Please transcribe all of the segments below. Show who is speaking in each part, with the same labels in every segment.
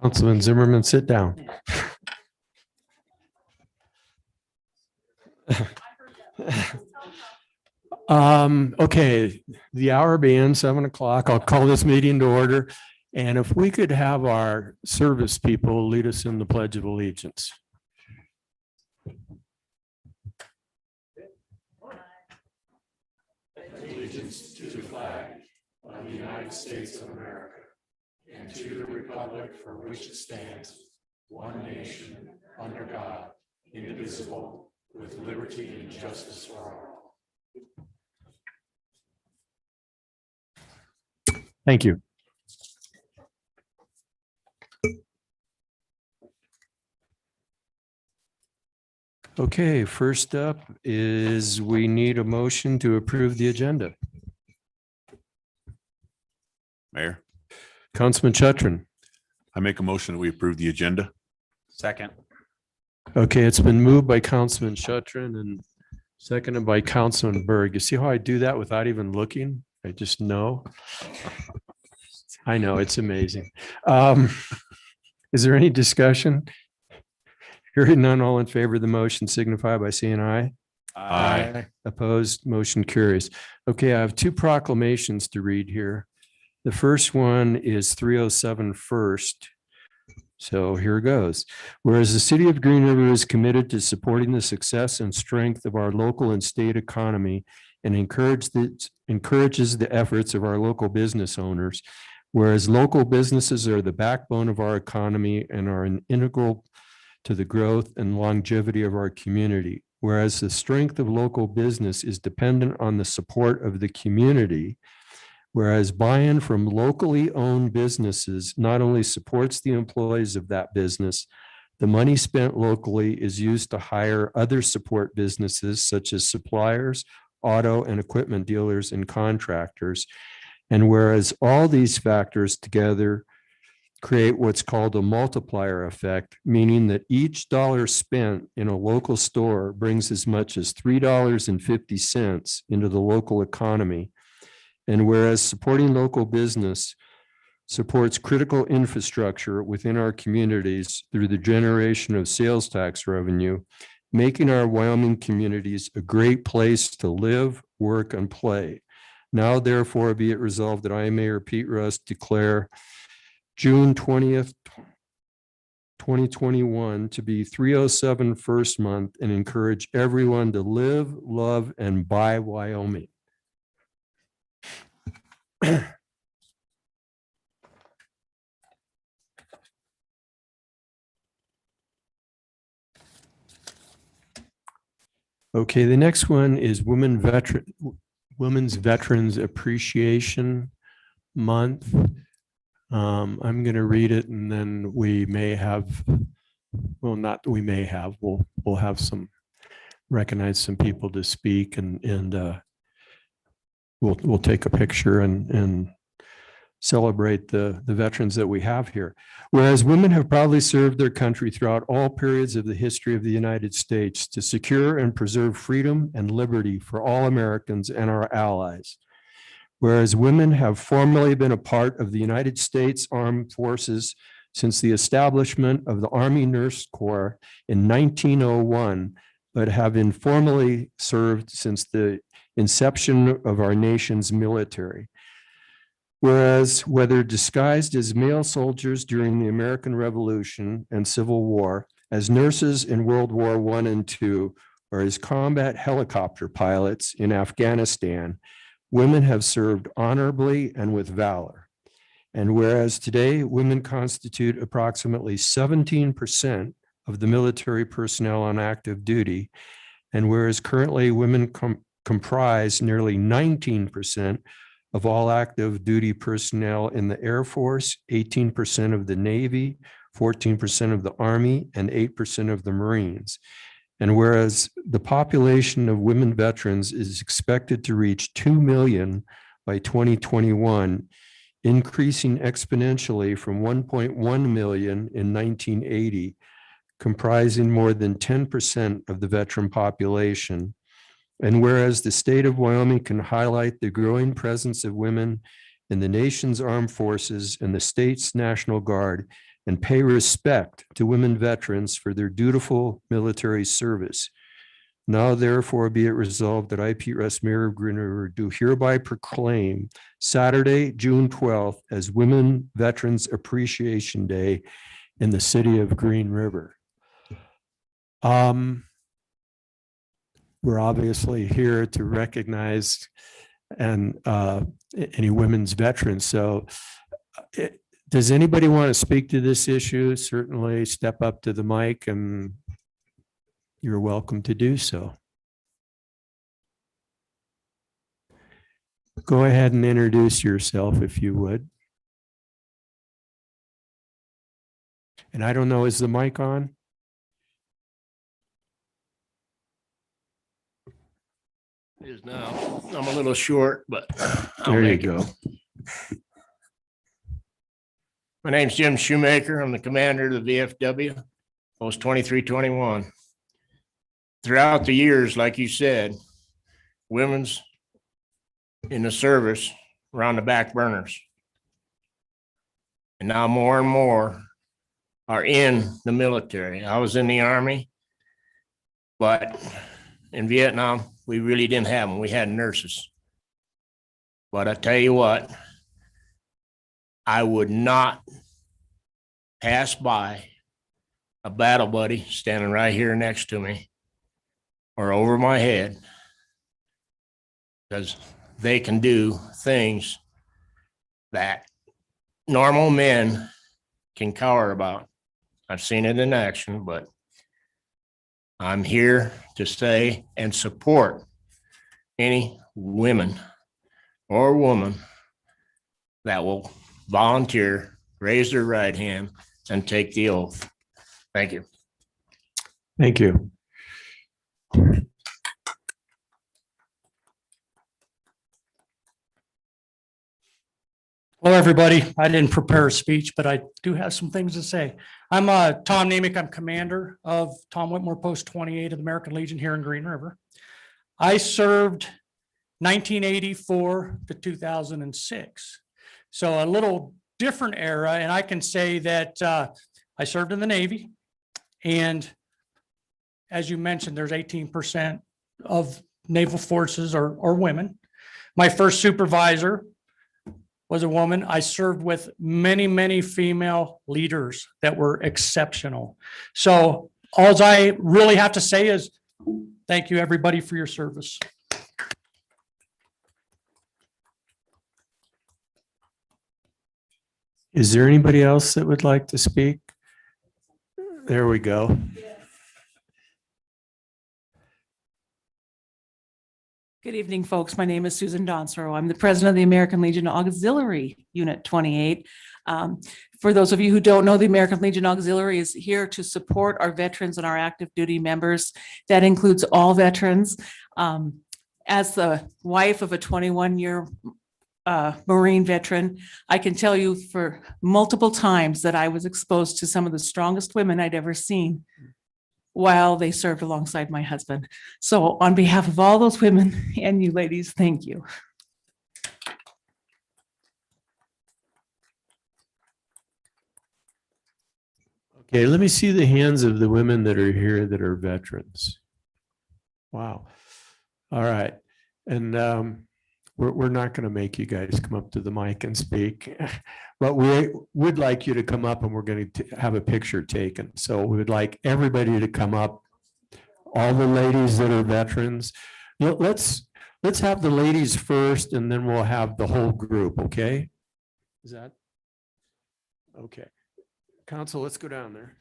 Speaker 1: Councilman Zimmerman, sit down. Okay, the hour being 7 o'clock, I'll call this meeting to order. And if we could have our service people lead us in the Pledge of Allegiance. Allegiance to the flag of the United States of America and to the republic for which it stands, one nation, under God, indivisible, with liberty and justice for all. Thank you. Okay, first up is we need a motion to approve the agenda.
Speaker 2: Mayor,
Speaker 1: Councilman Chutrin.
Speaker 2: I make a motion that we approve the agenda.
Speaker 3: Second.
Speaker 1: Okay, it's been moved by Councilman Chutrin and seconded by Councilman Berg. You see how I do that without even looking? I just know. I know, it's amazing. Is there any discussion? Hearing none, all in favor of the motion signify by saying aye.
Speaker 2: Aye.
Speaker 1: Opposed, motion carries. Okay, I have two proclamations to read here. The first one is 307 First. So here goes. Whereas the city of Green River is committed to supporting the success and strength of our local and state economy and encourages the efforts of our local business owners. Whereas local businesses are the backbone of our economy and are an integral to the growth and longevity of our community. Whereas the strength of local business is dependent on the support of the community. Whereas buy-in from locally owned businesses not only supports the employees of that business, the money spent locally is used to hire other support businesses such as suppliers, auto and equipment dealers, and contractors. And whereas all these factors together create what's called a multiplier effect, meaning that each dollar spent in a local store brings as much as $3.50 into the local economy. And whereas supporting local business supports critical infrastructure within our communities through the generation of sales tax revenue, making our Wyoming communities a great place to live, work, and play. Now, therefore, be it resolved that I, Mayor Pete Rust, declare June 20th, 2021 to be 307 First Month and encourage everyone to live, love, and buy Wyoming. Okay, the next one is Women's Veterans Appreciation Month. I'm going to read it, and then we may have, well, not we may have, we'll have some, recognize some people to speak, and we'll take a picture and celebrate the veterans that we have here. Whereas women have proudly served their country throughout all periods of the history of the United States to secure and preserve freedom and liberty for all Americans and our allies. Whereas women have formally been a part of the United States Armed Forces since the establishment of the Army Nurse Corps in 1901, but have informally served since the inception of our nation's military. Whereas whether disguised as male soldiers during the American Revolution and Civil War, as nurses in World War I and II, or as combat helicopter pilots in Afghanistan, women have served honorably and with valor. And whereas today women constitute approximately 17% of the military personnel on active duty, and whereas currently women comprise nearly 19% of all active duty personnel in the Air Force, 18% of the Navy, 14% of the Army, and 8% of the Marines. And whereas the population of women veterans is expected to reach 2 million by 2021, increasing exponentially from 1.1 million in 1980, comprising more than 10% of the veteran population. And whereas the state of Wyoming can highlight the growing presence of women in the nation's armed forces and the state's National Guard and pay respect to women veterans for their dutiful military service. Now therefore be it resolved that I, Pete Russ, Mayor of Green River, do hereby proclaim Saturday, June 12th as Women Veterans Appreciation Day in the city of Green River. We're obviously here to recognize and any women's veterans. So does anybody want to speak to this issue? Certainly step up to the mic and you're welcome to do so. Go ahead and introduce yourself if you would. And I don't know, is the mic on?
Speaker 3: It is now. I'm a little short, but
Speaker 1: There you go.
Speaker 3: My name's Jim Shoemaker. I'm the commander of the VFW, Post 2321. Throughout the years, like you said, women's in the service were on the back burners. And now more and more are in the military. I was in the Army, but in Vietnam, we really didn't have them. We had nurses. But I tell you what, I would not pass by a battle buddy standing right here next to me or over my head, because they can do things that normal men can cower about. I've seen it in action, but I'm here to say and support any women or woman that will volunteer, raise their right hand, and take the oath. Thank you.
Speaker 1: Thank you.
Speaker 4: Hello, everybody. I didn't prepare a speech, but I do have some things to say. I'm Tom Nemick. I'm commander of Tom Whitmore Post 28 of the American Legion here in Green River. I served 1984 to 2006. So a little different era. And I can say that I served in the Navy. And as you mentioned, there's 18% of naval forces are women. My first supervisor was a woman. I served with many, many female leaders that were exceptional. So all I really have to say is thank you, everybody, for your service.
Speaker 1: Is there anybody else that would like to speak? There we go.
Speaker 5: Good evening, folks. My name is Susan Donsorow. I'm the president of the American Legion Auxiliary Unit 28. For those of you who don't know, the American Legion Auxiliary is here to support our veterans and our active duty members. That includes all veterans. As the wife of a 21-year Marine veteran, I can tell you for multiple times that I was exposed to some of the strongest women I'd ever seen while they served alongside my husband. So on behalf of all those women and you ladies, thank you.
Speaker 1: Okay, let me see the hands of the women that are here that are veterans. Wow. All right. And we're not going to make you guys come up to the mic and speak, but we would like you to come up and we're going to have a picture taken. So we would like everybody to come up, all the ladies that are veterans. Let's have the ladies first and then we'll have the whole group, okay? Is that? Okay. Council, let's go down there.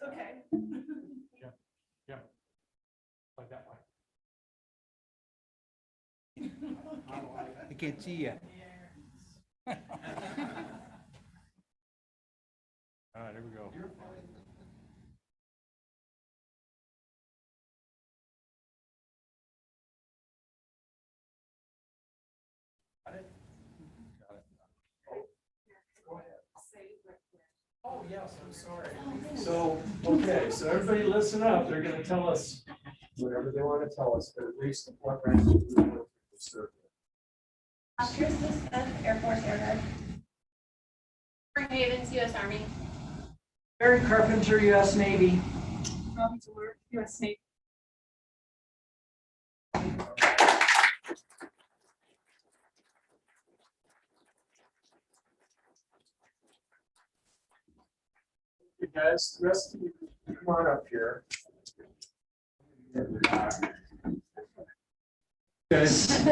Speaker 5: Okay.
Speaker 4: Yeah. Like that way.
Speaker 6: I can't see you.
Speaker 1: Oh, yes, I'm sorry. So, okay, so everybody listen up. They're gonna tell us whatever they want to tell us, but at least what rank we will serve.
Speaker 6: Oscar Smith, Air Force Air Guard. Spring Havens, U.S. Army.
Speaker 4: Barry Carpenter, US Navy.
Speaker 6: Robin Tillard, U.S. Navy.
Speaker 1: You guys, the rest of you, come on up here. Guys.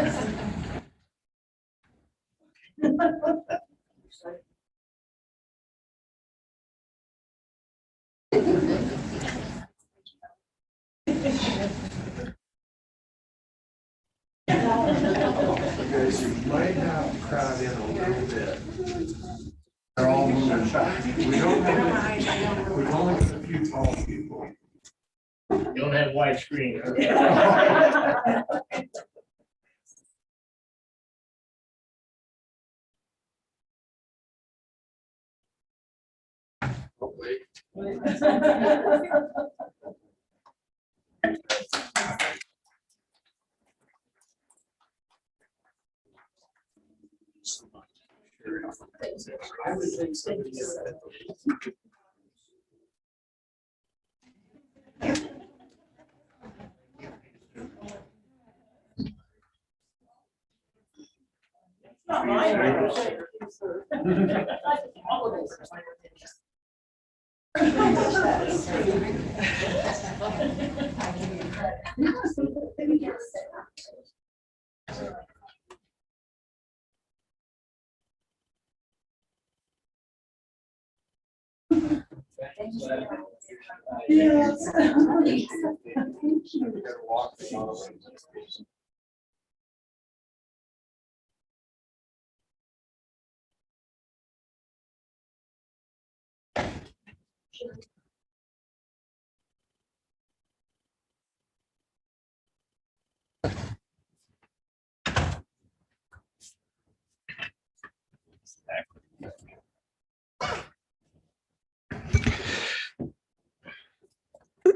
Speaker 1: Guys, you might have to crowd in a little bit. They're all moving back. We've only got a few tall people.
Speaker 3: You don't have widescreen.
Speaker 1: Oh, wait. I would think somebody said.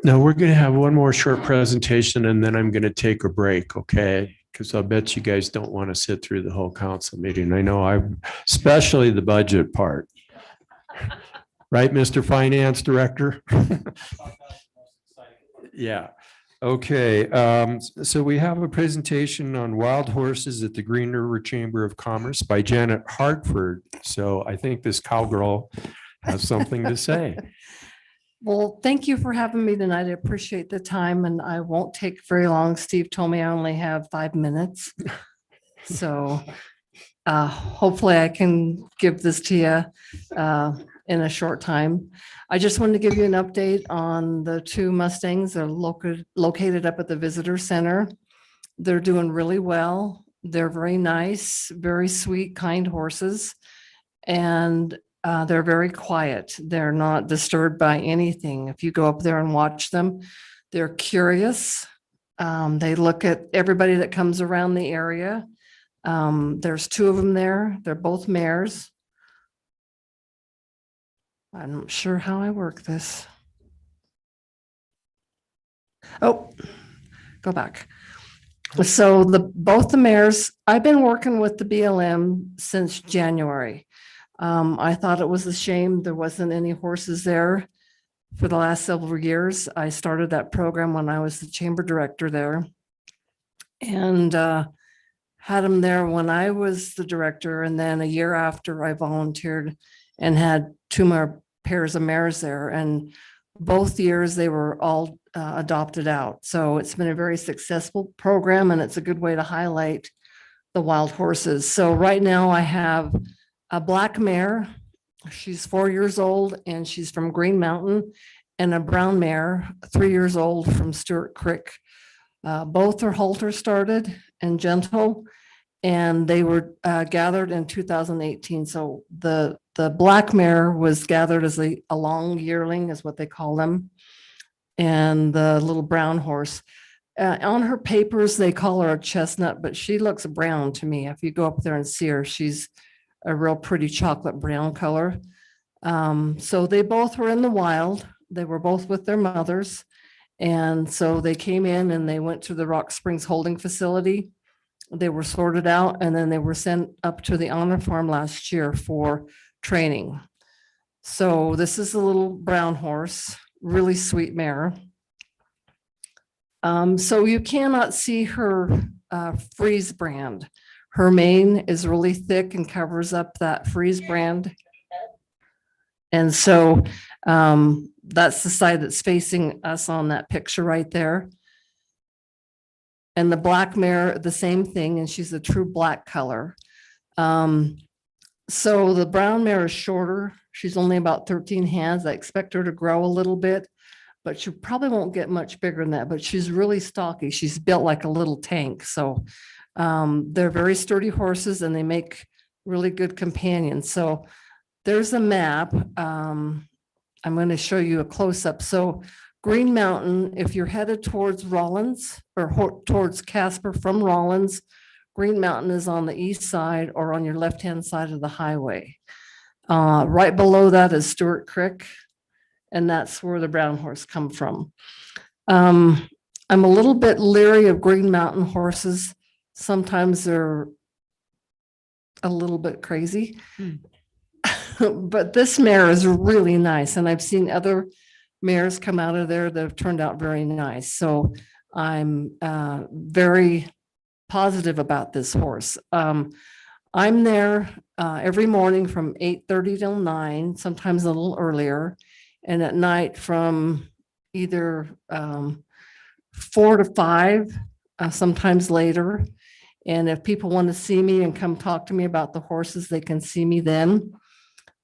Speaker 1: Now, we're going to have one more short presentation and then I'm going to take a break, okay? Because I'll bet you guys don't want to sit through the whole council meeting. I know especially the budget part. Right, Mr. Finance Director? Yeah. Okay. So we have a presentation on wild horses at the Green River Chamber of Commerce by Janet Hartford. So I think this cowgirl has something to say.
Speaker 7: Well, thank you for having me tonight. I appreciate the time and I won't take very long. Steve told me I only have 5 minutes. So hopefully I can give this to you in a short time. I just wanted to give you an update on the 2 Mustangs. They're located up at the visitor center. They're doing really well. They're very nice, very sweet, kind horses. And they're very quiet. They're not disturbed by anything. If you go up there and watch them, they're curious. They look at everybody that comes around the area. There's 2 of them there. They're both mares. I'm not sure how I work this. Oh, go back. So both the mares, I've been working with the BLM since January. I thought it was a shame there wasn't any horses there for the last several years. I started that program when I was the chamber director there and had them there when I was the director. And then a year after I volunteered and had 2 more pairs of mares there. And both years they were all adopted out. So it's been a very successful program and it's a good way to highlight the wild horses. So right now I have a black mare. She's 4 years old and she's from Green Mountain, and a brown mare, 3 years old, from Stewart Creek. Both are halter started and gentle, and they were gathered in 2018. So the the black mare was gathered as a long yearling is what they call them. And the little brown horse, on her papers, they call her a chestnut, but she looks brown to me. If you go up there and see her, she's a real pretty chocolate brown color. So they both were in the wild. They were both with their mothers. And so they came in and they went to the Rock Springs holding facility. They were sorted out and then they were sent up to the Honor Farm last year for training. So this is a little brown horse, really sweet mare. So you cannot see her freeze brand. Her mane is really thick and covers up that freeze brand. And so that's the side that's facing us on that picture right there. And the black mare, the same thing, and she's a true black color. So the brown mare is shorter. She's only about 13 hands. I expect her to grow a little bit, but she probably won't get much bigger than that, but she's really stocky. She's built like a little tank. So they're very sturdy horses and they make really good companions. So there's a map. I'm going to show you a close-up. So Green Mountain, if you're headed towards Rollins or towards Casper from Rollins, Green Mountain is on the east side or on your left-hand side of the highway. Right below that is Stewart Creek, and that's where the brown horse come from. I'm a little bit leery of Green Mountain horses. Sometimes they're a little bit crazy. But this mare is really nice, and I've seen other mares come out of there that have turned out very nice. So I'm very positive about this horse. I'm there every morning from 8:30 till 9, sometimes a little earlier, and at night from either 4 to 5, sometimes later. And if people want to see me and come talk to me about the horses, they can see me then.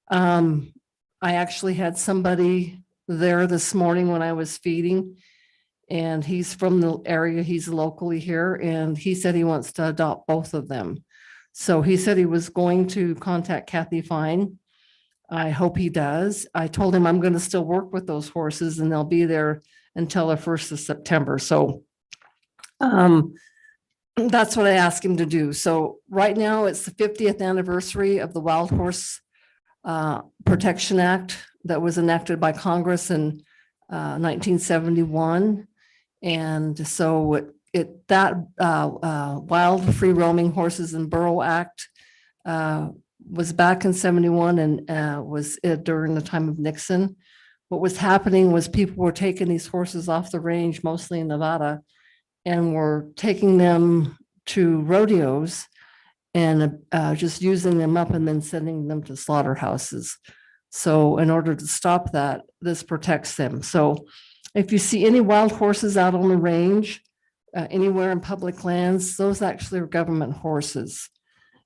Speaker 7: I actually had somebody there this morning when I was feeding, and he's from the area. He's locally here, and he said he wants to adopt both of them. So he said he was going to contact Kathy Fine. I hope he does. I told him I'm going to still work with those horses and they'll be there until the 1st of September. So that's what I asked him to do. So right now it's the 50th anniversary of the Wild Horse Protection Act that was enacted by Congress in 1971. And so Wild Free Roaming Horses and Burro Act was back in 71 and was during the time of Nixon. What was happening was people were taking these horses off the range, mostly in Nevada, and were taking them to rodeos and just using them up and then sending them to slaughterhouses. So in order to stop that, this protects them. So if you see any wild horses out on the range, anywhere in public lands, those actually are government horses.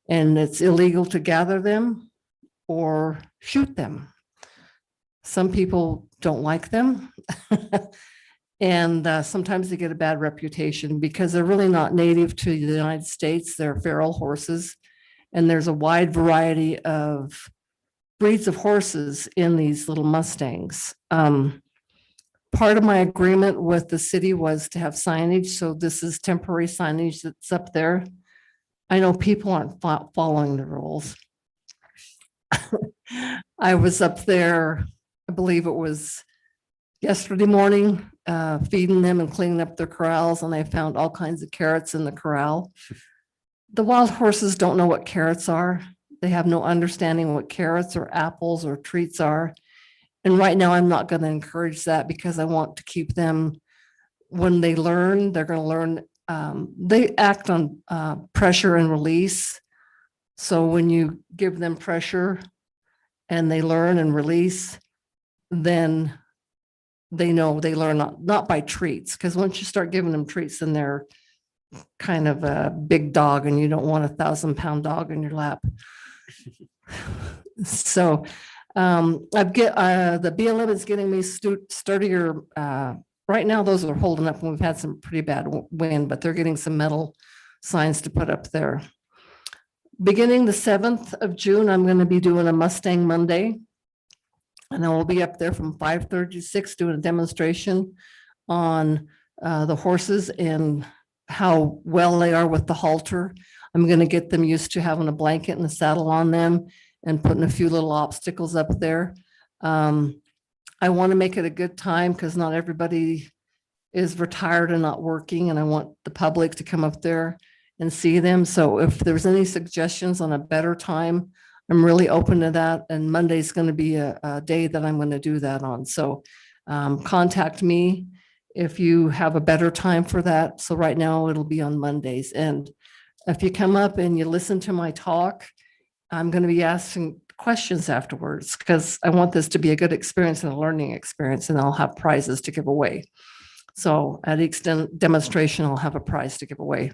Speaker 7: And it's illegal to gather them or shoot them. Some people don't like them. And sometimes they get a bad reputation because they're really not native to the United States. They're feral horses. And there's a wide variety of breeds of horses in these little Mustangs. Part of my agreement with the city was to have signage. So this is temporary signage that's up there. I know people aren't following the rules. I was up there, I believe it was yesterday morning, feeding them and cleaning up their corrals, and I found all kinds of carrots in the corral. The wild horses don't know what carrots are. They have no understanding what carrots or apples or treats are. And right now, I'm not going to encourage that because I want to keep them, when they learn, they're going to learn. They act on pressure and release. So when you give them pressure and they learn and release, then they know they learn not by treats. Because once you start giving them treats, then they're kind of a big dog and you don't want a 1,000-pound dog in your lap. So the BLM is getting me sturdier. Right now, those are holding up, and we've had some pretty bad wind, but they're getting some metal signs to put up there. beginning the 7th of June, I'm going to be doing a Mustang Monday. And I will be up there from 5:30 to 6 doing a demonstration on the horses and how well they are with the halter. I'm going to get them used to having a blanket and a saddle on them and putting a few little obstacles up there. I want to make it a good time because not everybody is retired and not working, and I want the public to come up there and see them. So if there's any suggestions on a better time, I'm really open to that. And Monday's going to be a day that I'm going to do that on. So contact me if you have a better time for that. So right now it'll be on Mondays. And if you come up and you listen to my talk, I'm going to be asking questions afterwards because I want this to be a good experience and a learning experience, and I'll have prizes to give away. So at each demonstration, I'll have a prize to give away.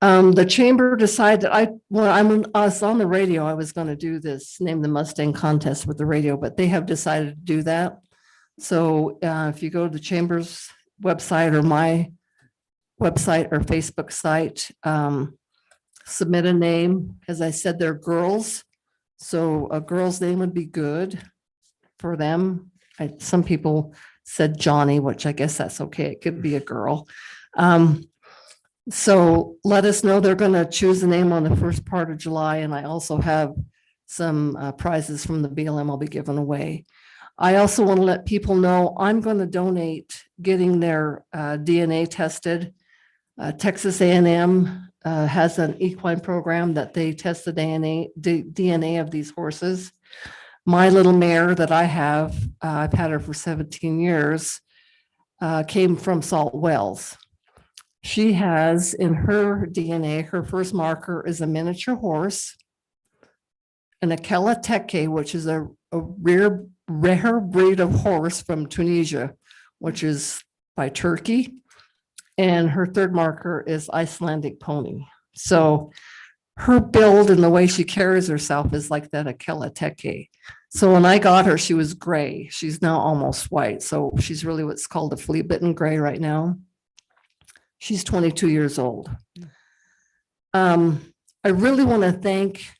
Speaker 7: The chamber decided I was on the radio, I was going to do this, name the Mustang contest with the radio, but they have decided to do that. So if you go to the chamber's website or my website or Facebook site, submit a name. As I said, they're girls. So a girl's name would be good for them. Some people said Johnny, which I guess that's okay. It could be a girl. So let us know. They're going to choose a name on the first part of July. And I also have some prizes from the BLM I'll be giving away. I also want to let people know I'm going to donate getting their DNA tested. Texas A&M has an equine program that they test the DNA of these horses. My little mare that I have, I've had her for 17 years, came from Salt Wells. She has in her DNA, her first marker is a miniature horse, an Akela Teke, which is a rare breed of horse from Tunisia, which is by Turkey. And her third marker is Icelandic pony. So her build and the way she carries herself is like that Akela Teke. So when I got her, she was gray. She's now almost white. So she's really what's called a flea bitten gray right now. She's 22 years old. I really want to thank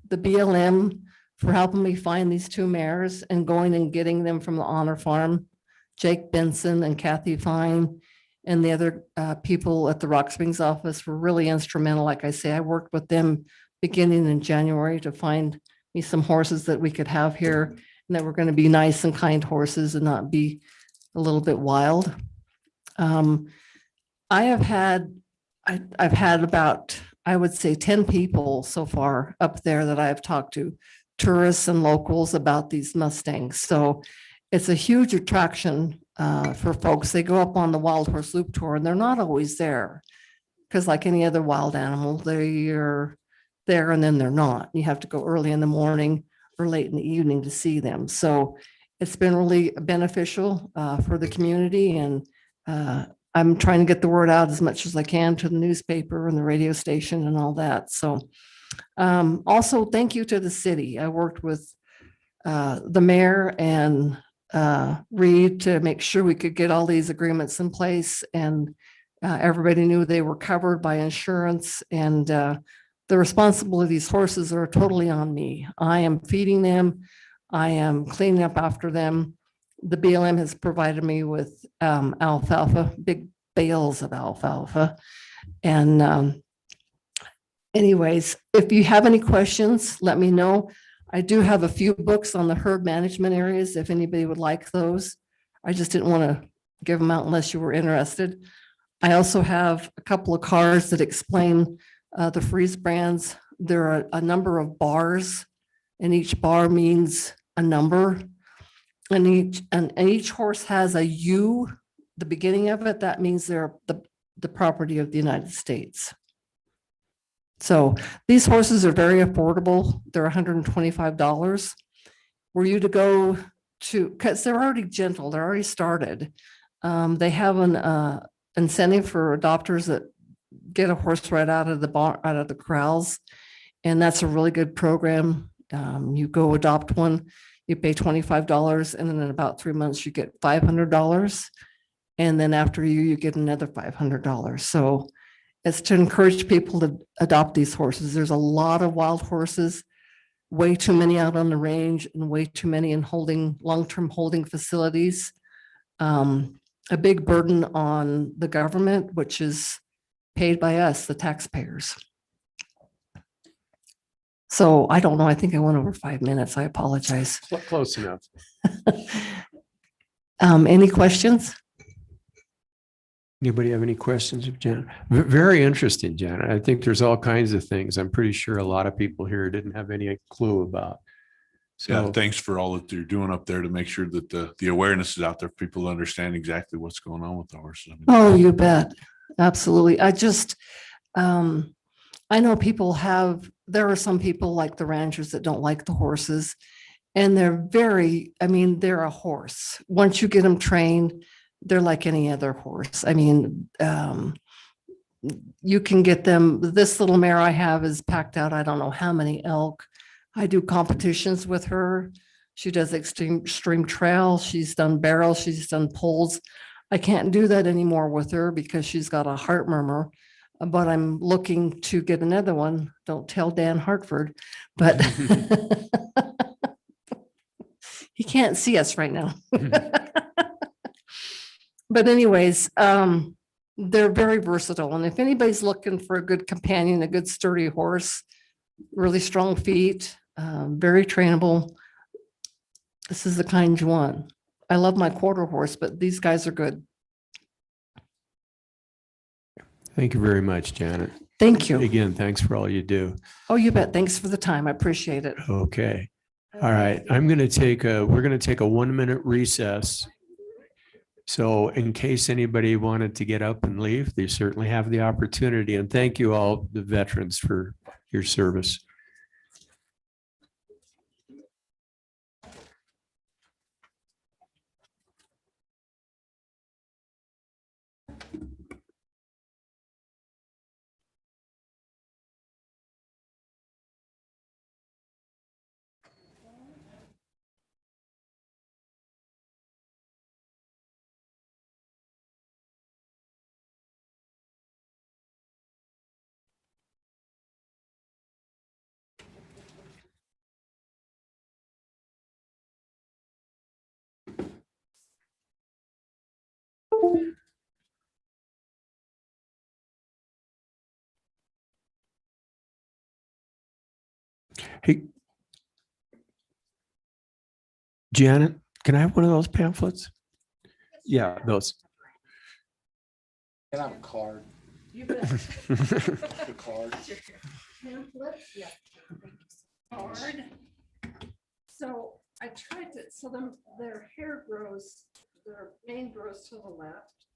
Speaker 7: the BLM for helping me find these two mares and going and getting them from the Honor Farm. Jake Benson and Kathy Fine and the other people at the Rock Springs office were really instrumental. Like I say, I worked with them beginning in January to find me some horses that we could have here and that were going to be nice and kind horses and not be a little bit wild. I've had about, I would say 10 people so far up there that I've talked to, tourists and locals about these Mustangs. So it's a huge attraction for folks. They go up on the Wild Horse Loop Tour and they're not always there because like any other wild animal, they're there and then they're not. You have to go early in the morning or late in the evening to see them. So it's been really beneficial for the community, and I'm trying to get the word out as much as I can to the newspaper and the radio station and all that. So also thank you to the city. I worked with the mayor and Reed to make sure we could get all these agreements in place, and everybody knew they were covered by insurance, and the responsibility of these horses are totally on me. I am feeding them. I am cleaning up after them. The BLM has provided me with alfalfa, big bales of alfalfa. And anyways, if you have any questions, let me know. I do have a few books on the herd management areas if anybody would like those. I just didn't want to give them out unless you were interested. I also have a couple of cards that explain the freeze brands. There are a number of bars, and each bar means a number. And each horse has a U, the beginning of it. That means they're the property of the United States. So these horses are very affordable. They're $125. Were you to go to, because they're already gentle, they're already started. They have an incentive for adopters that get a horse right out of the barn, out of the corrals. And that's a really good program. You go adopt one, you pay $25, and then in about 3 months, you get $500. And then after you get another $500. So It's to encourage people to adopt these horses. There's a lot of wild horses, way too many out on the range and way too many in long-term holding facilities. A big burden on the government, which is paid by us, the taxpayers. So I don't know. I think I went over 5 minutes. I apologize.
Speaker 1: Close enough.
Speaker 7: Any questions?
Speaker 1: Anybody have any questions of Janet? Very interesting, Janet. I think there's all kinds of things I'm pretty sure a lot of people here didn't have any clue about.
Speaker 2: Yeah,
Speaker 1: So
Speaker 2: thanks for all that you're doing up there to make sure that the awareness is out there. For people to understand exactly what's going on with the horses. I mean,
Speaker 7: Oh, you bet. Absolutely. I know there are some people like the ranchers that don't like the horses. And they're a horse. Once you get them trained, they're like any other horse. I mean, you can get them. This little mare I have is packed out. I don't know how many elk. I do competitions with her. She does extreme trail. She's done barrels. She's done pulls. I can't do that anymore with her because she's got a heart murmur, but I'm looking to get another one. Don't tell Dan Hartford, but he can't see us right now. But anyways, they're very versatile. And if anybody's looking for a good companion, a good sturdy horse, really strong feet, very trainable, this is the kind you want. I love my quarter horse, but these guys are good.
Speaker 1: thank you very much, Janet.
Speaker 7: Thank you.
Speaker 1: Again, thanks for all you do.
Speaker 7: Oh, you bet. Thanks for the time. I appreciate it.
Speaker 1: Okay. All right. we're going to take a 1-minute recess. So in case anybody wanted to get up and leave, they certainly have the opportunity. And thank you all, the veterans, for your service. Hey, Janet, can I have one of those pamphlets? Yeah, those.
Speaker 8: Can I have a card?
Speaker 7: You bet.
Speaker 8: The card.
Speaker 7: Pamphlets, yeah. Hard. So I tried to, their hair grows, their mane grows to the left.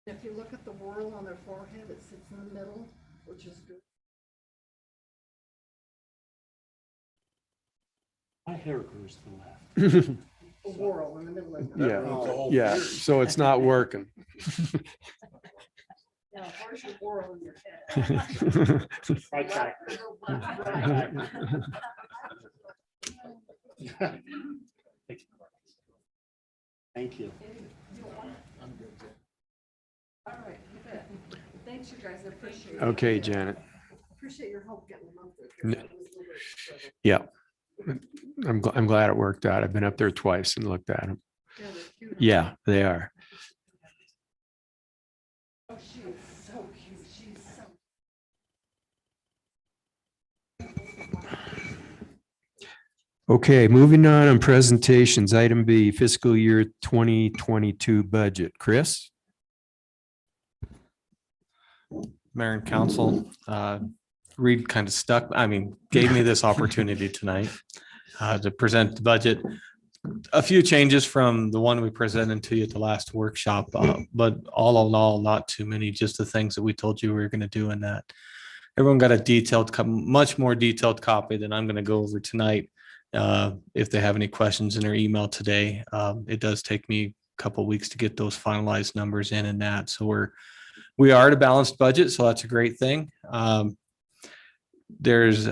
Speaker 7: If you look at the whorl on their forehead, it sits in the middle, which is good.
Speaker 8: My hair grows to the left.
Speaker 7: The whorl in the middle of.
Speaker 1: Yeah, yeah. So it's not working.
Speaker 7: Yeah, where's your whorl in your head?
Speaker 8: Right back. Thank you. I'm good.
Speaker 7: All right, you bet. Thanks, you guys. I appreciate it.
Speaker 1: Okay, Janet.
Speaker 7: Appreciate your help getting them up there.
Speaker 1: N- Yeah. I'm glad it worked out. I've been up there twice and looked at them. Yeah, they are.
Speaker 7: Oh, she is so cute. She's so.
Speaker 1: Okay, moving on presentations. Item B, fiscal year 2022 budget. Chris?
Speaker 9: Mayor and council, Reed kind of gave me this opportunity tonight to present the budget. A few changes from the one we presented to you at the last workshop, but all in all, not too many, just the things that we told you we were going to do in that. Everyone got a much more detailed copy than I'm going to go over tonight. If they have any questions in their email today, it does take me a couple of weeks to get those finalized numbers in and that. So we are at a balanced budget, so that's a great thing. There's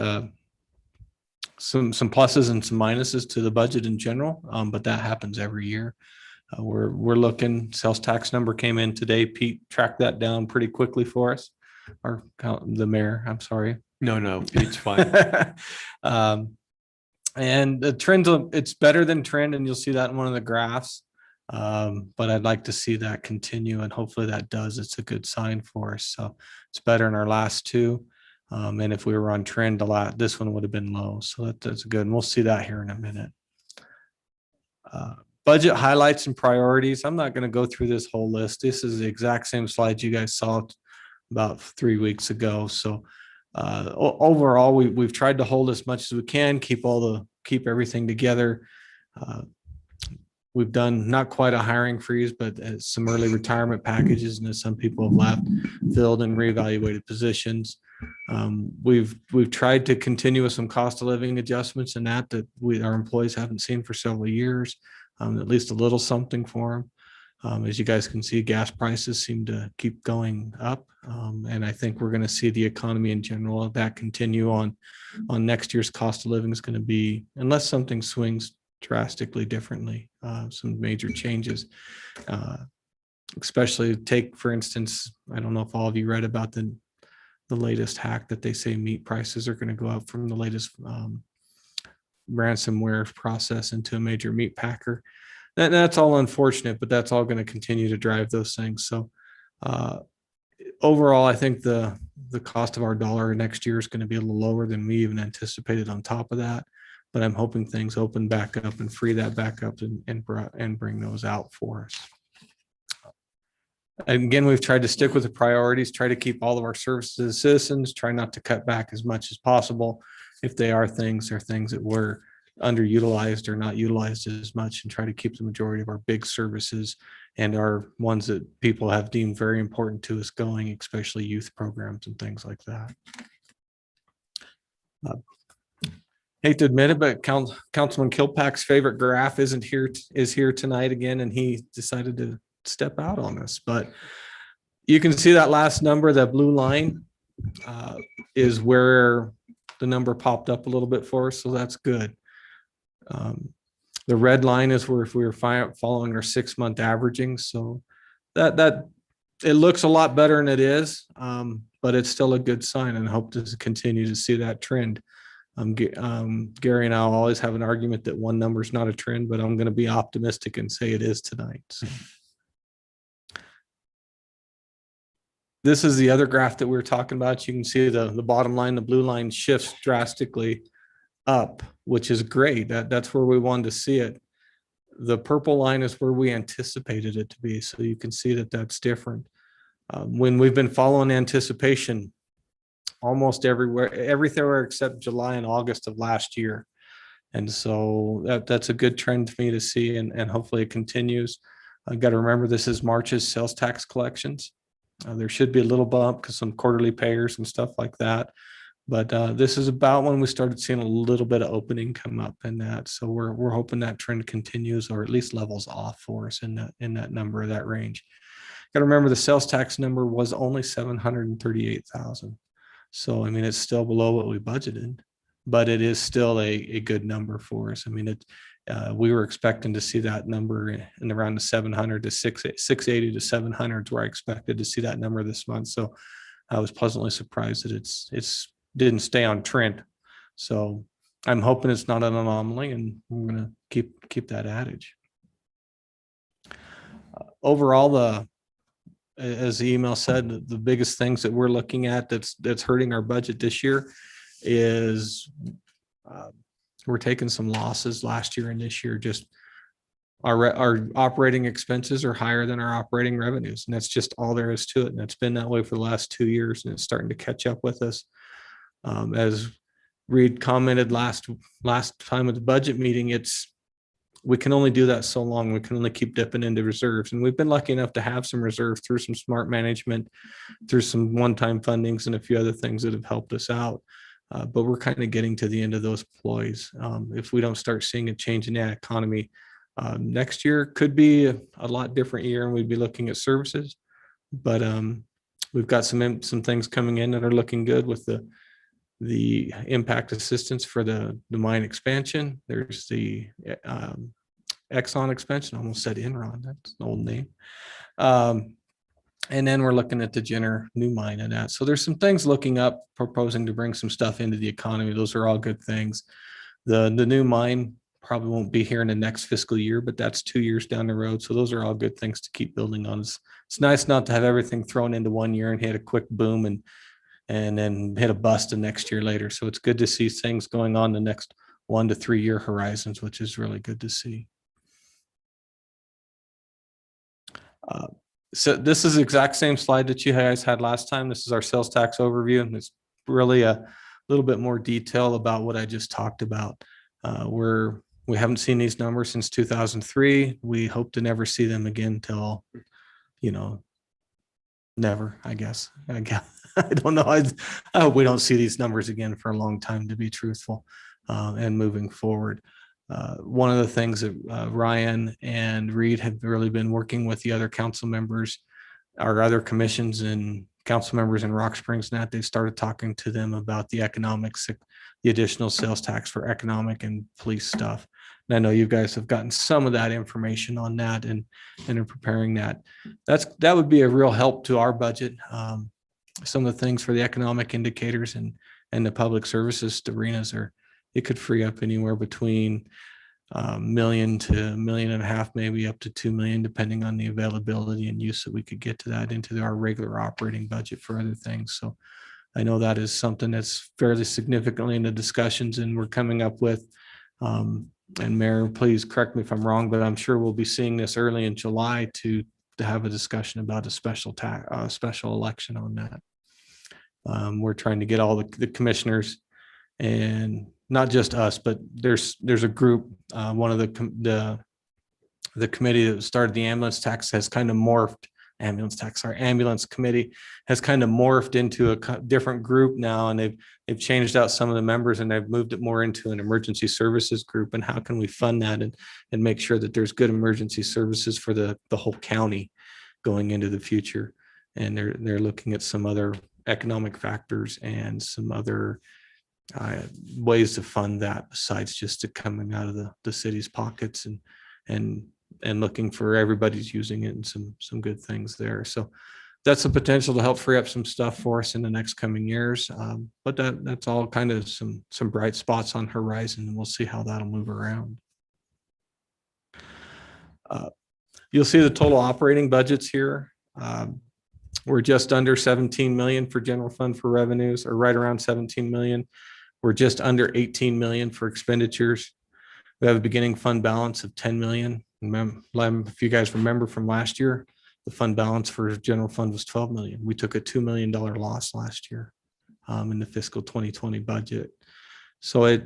Speaker 9: some pluses and some minuses to the budget in general, but that happens every year. We're looking, sales tax number came in today. Pete tracked that down pretty quickly for us. The mayor, I'm sorry.
Speaker 1: No, it's fine.
Speaker 9: And the trend, it's better than trend, and you'll see that in one of the graphs. But I'd like to see that continue, and hopefully that does. It's a good sign for us. So it's better in our last two. And if we were on trend a lot, this one would have been low. So that's good. And we'll see that here in a minute. Budget highlights and priorities. I'm not going to go through this whole list. This is the exact same slide you guys saw about 3 weeks ago. So overall, we've tried to hold as much as we can, keep everything together. We've done not quite a hiring freeze, but some early retirement packages, and as some people have left, filled and reevaluated positions. We've tried to continue with some cost of living adjustments and that our employees haven't seen for several years, at least a little something for them. As you guys can see, gas prices seem to keep going up. And I think we're going to see the economy in general that continue on next year's cost of living is going to be, unless something swings drastically differently, some major changes, especially take, for instance, I don't know if all of you read about the latest hack that they say meat prices are going to go up from the latest ransomware process into a major meat packer. That's all unfortunate, but that's all going to continue to drive those things. So overall, I think the cost of our dollar next year is going to be a little lower than we even anticipated on top of that. But I'm hoping things open back up and free that back up and bring those out for us. And again, we've tried to stick with the priorities, try to keep all of our services to citizens, try not to cut back as much as possible. If they are things that were underutilized or not utilized as much, and try to keep the majority of our big services and our ones that people have deemed very important to us going, especially youth programs and things like that. Hate to admit it, but Councilman Kilpack's favorite graph is here tonight again, and he decided to step out on us. But you can see that last number, that blue line, is where the number popped up a little bit for us, so that's good. The red line is where if we were following our 6-month averaging, so that it looks a lot better than it is, but it's still a good sign, and I hope to continue to see that trend. Gary and I always have an argument that one number is not a trend, but I'm going to be optimistic and say it is tonight. So. This is the other graph that we were talking about. You can see the bottom line, the blue line shifts drastically up, which is great. That's where we wanted to see it. The purple line is where we anticipated it to be. So you can see that that's different. When we've been following anticipation, almost everywhere except July and August of last year. And so that's a good trend for me to see, and hopefully it continues. I've got to remember this is March's sales tax collections. There should be a little bump because some quarterly payers and stuff like that. But this is about when we started seeing a little bit of opening come up in that. So we're hoping that trend continues, or at least levels off for us in that number, of that range. Got to remember the sales tax number was only 738,000. So, I mean, it's still below what we budgeted, but it is still a good number for us. I mean, we were expecting to see that number in around the 700 to 680 to 700 where I expected to see that number this month. So I was pleasantly surprised that it's didn't stay on trend. So I'm hoping it's not an anomaly, and we're going to keep that adage. Overall, as the email said, the biggest things that we're looking at that's hurting our budget this year is we're taking some losses last year and this year. Just our operating expenses are higher than our operating revenues, and that's just all there is to it. And it's been that way for the last 2 years, and it's starting to catch up with us. As Reed commented last time at the budget meeting, we can only do that so long. We can only keep dipping into reserves. And we've been lucky enough to have some reserves through some smart management, through some one-time fundings and a few other things that have helped us out. But we're kind of getting to the end of those ploys. If we don't start seeing a change in that economy, next year could be a lot different year, and we'd be looking at services. But we've got some things coming in that are looking good with the impact assistance for the mine expansion. There's the Exxon expansion, almost said Enron, that's an old name. And then we're looking at the Jenner new mine and that. So there's some things looking up, proposing to bring some stuff into the economy. Those are all good things. The new mine probably won't be here in the next fiscal year, but that's 2 years down the road. So those are all good things to keep building on. It's nice not to have everything thrown into 1 year and hit a quick boom and then hit a bust the next year later. So it's good to see things going on the next 1 to 3 year horizons, which is really good to see. So this is the exact same slide that you guys had last time. This is our sales tax overview, and it's really a little bit more detail about what I just talked about. We haven't seen these numbers since 2003. We hope to never see them again till, never, I guess. I don't know. I hope we don't see these numbers again for a long time, to be truthful, and moving forward. One of the things that Ryan and Reed have really been working with the other council members, our other commissions and council members in Rock Springs, and that they've started talking to them about the economics, the additional sales tax for economic and police stuff. And I know you guys have gotten some of that information on that and are preparing that. That would be a real help to our budget. Some of the things for the economic indicators and the public services arenas it could free up anywhere between $1 million to $1.5 million, maybe up to $2 million, depending on the availability and use that we could get to that into our regular operating budget for other things. So I know that is something that's fairly significantly in the discussions and we're coming up with. And Mayor, please correct me if I'm wrong, but I'm sure we'll be seeing this early in July to have a discussion about a special election on that. We're trying to get all the commissioners, and not just us, but there's a group, one of the committee that started the ambulance tax has kind of morphed. Ambulance committee has kind of morphed into a different group now, and they've changed out some of the members and they've moved it more into an emergency services group. And how can we fund that and make sure that there's good emergency services for the whole county going into the future? And they're looking at some other economic factors and some other ways to fund that besides just it coming out of the city's pockets and looking for everybody's using it and some good things there. So that's the potential to help free up some stuff for us in the next coming years. But that's all kind of some bright spots on horizon, and we'll see how that'll move around. You'll see the total operating budgets here. We're just under 17 million for general fund for revenues, or right around 17 million. We're just under 18 million for expenditures. We have a beginning fund balance of 10 million. If you guys remember from last year, the fund balance for general fund was 12 million. We took a $2 million loss last year in the fiscal 2020 budget. So it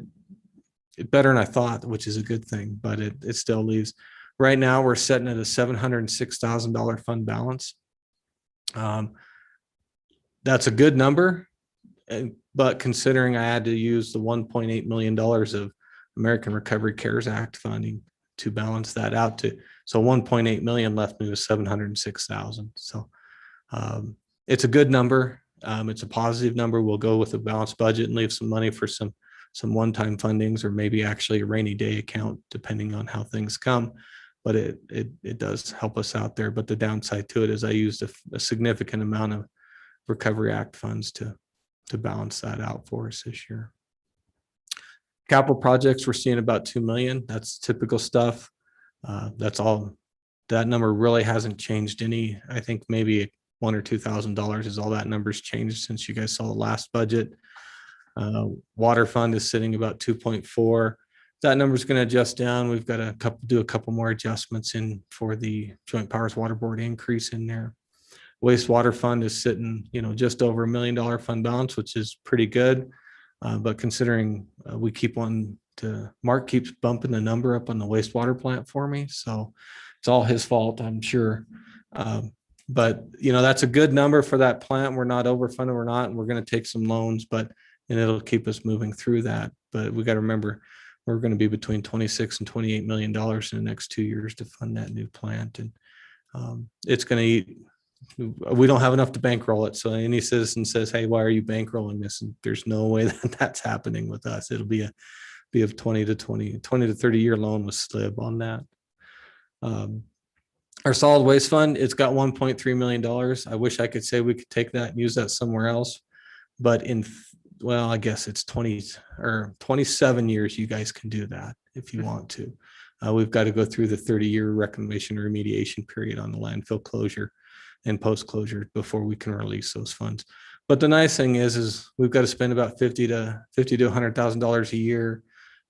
Speaker 9: better than I thought, which is a good thing, but it still leaves. Right now, we're sitting at a $706,000 fund balance. That's a good number, but considering I had to use the $1.8 million of American Recovery CARES Act funding to balance that out so 1.8 million left me with 706,000. So it's a good number. It's a positive number. We'll go with a balanced budget and leave some money for some one-time fundings, or maybe actually a rainy day account, depending on how things come. But it does help us out there. But the downside to it is I used a significant amount of Recovery Act funds to balance that out for us this year. Capital projects, we're seeing about 2 million. That's typical stuff. That's all. That number really hasn't changed any. I think maybe $1,000 or $2,000 is all that number's changed since you guys saw the last budget. Water fund is sitting about 2.4. That number is going to adjust down. We've got to do a couple more adjustments in for the Joint Powers Water Board increase in there. Wastewater fund is sitting, just over $1 million fund balance, which is pretty good. But considering we keep Mark keeps bumping the number up on the wastewater plant for me. So it's all his fault, I'm sure. But that's a good number for that plant. We're not overfunded, and we're going to take some loans, and it'll keep us moving through that. But we got to remember, we're going to be between 26 and $28 million in the next 2 years to fund that new plant. And it's going to eat. We don't have enough to bankroll it. So any citizen says, hey, why are you bankrolling this? And there's no way that that's happening with us. It'll be a 20 to 30 year loan with SLIB on that. Our solid waste fund, it's got $1.3 million. I wish I could say we could take that and use that somewhere else. But well, I guess it's 20 or 27 years, you guys can do that if you want to. We've got to go through the 30-year reclamation or remediation period on the landfill closure and post-closure before we can release those funds. But the nice thing is we've got to spend about $50,000 to $100,000 a year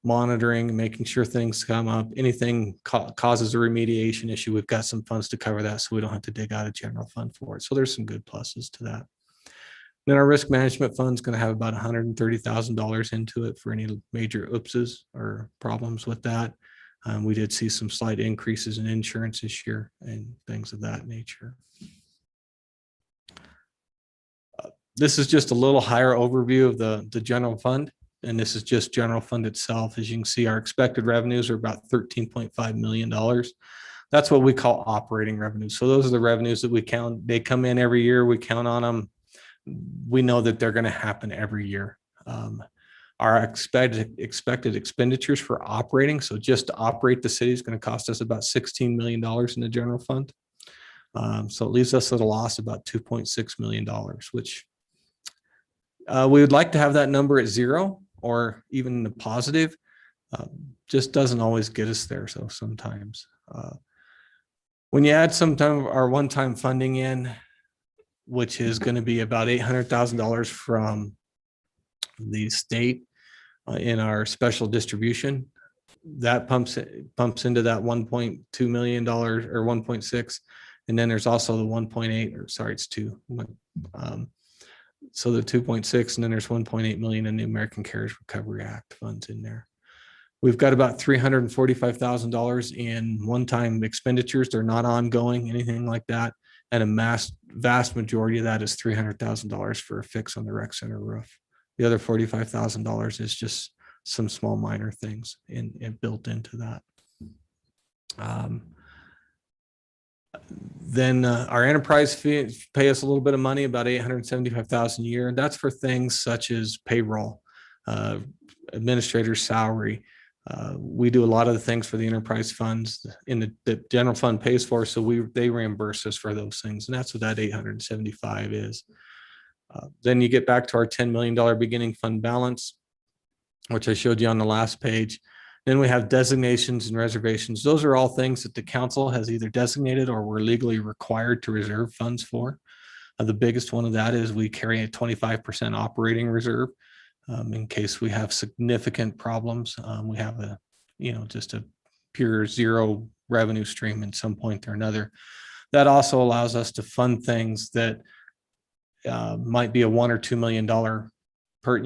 Speaker 9: monitoring, making sure things come up. Anything causes a remediation issue, we've got some funds to cover that, so we don't have to dig out a general fund for it. So there's some good pluses to that. Then our risk management fund is going to have about $130,000 into it for any major oopses or problems with that. We did see some slight increases in insurance this year and things of that nature. This is just a little higher overview of the general fund. And this is just general fund itself. As you can see, our expected revenues are about $13.5 million. That's what we call operating revenues. So those are the revenues that we count. They come in every year. We count on them. We know that they're going to happen every year. Our expected expenditures for operating, so just to operate the city, is going to cost us about $16 million in the general fund. So it leaves us at a loss of about $2.6 million, which we would like to have that number at zero or even the positive. Just doesn't always get us there. So sometimes when you add sometime our one-time funding in, which is going to be about $800,000 from the state in our special distribution, that pumps into that $1.2 million or 1.6. And then there's also the 1.8, or sorry, it's 2. So the 2.6, and then there's 1.8 million in the American Carers Recovery Act funds in there. We've got about $345,000 in one-time expenditures. They're not ongoing, anything like that. And a vast majority of that is $300,000 for a fix on the rec center roof. The other $45,000 is just some small minor things built into that. Then our enterprise fee pay us a little bit of money, about $875,000 a year. And that's for things such as payroll, administrator's salary. We do a lot of the things for the enterprise funds in the general fund pays for, so they reimburse us for those things. And that's what that 875 is. Then you get back to our $10 million beginning fund balance, which I showed you on the last page. Then we have designations and reservations. Those are all things that the council has either designated or we're legally required to reserve funds for. The biggest one of that is we carry a 25% operating reserve in case we have significant problems. We have just a pure zero revenue stream at some point or another. That also allows us to fund things that might be a $1 or $2 million per,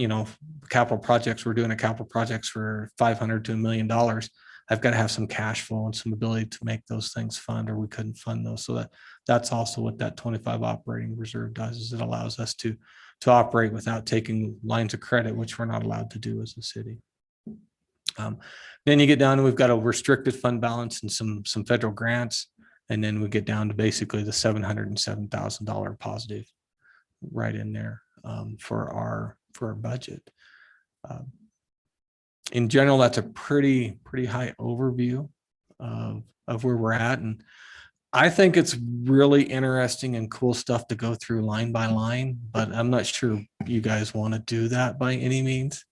Speaker 9: capital projects. We're doing a capital projects for $500 to $1 million. I've got to have some cash flow and some ability to make those things fund, or we couldn't fund those. So that's also what that 25 operating reserve does, is it allows us to operate without taking lines of credit, which we're not allowed to do as a city. Then you get down and we've got a restricted fund balance and some federal grants. And then we get down to basically the $707,000 positive right in there for our budget. In general, that's a pretty high overview of where we're at. And I think it's really interesting and cool stuff to go through line by line, but I'm not sure you guys want to do that by any means.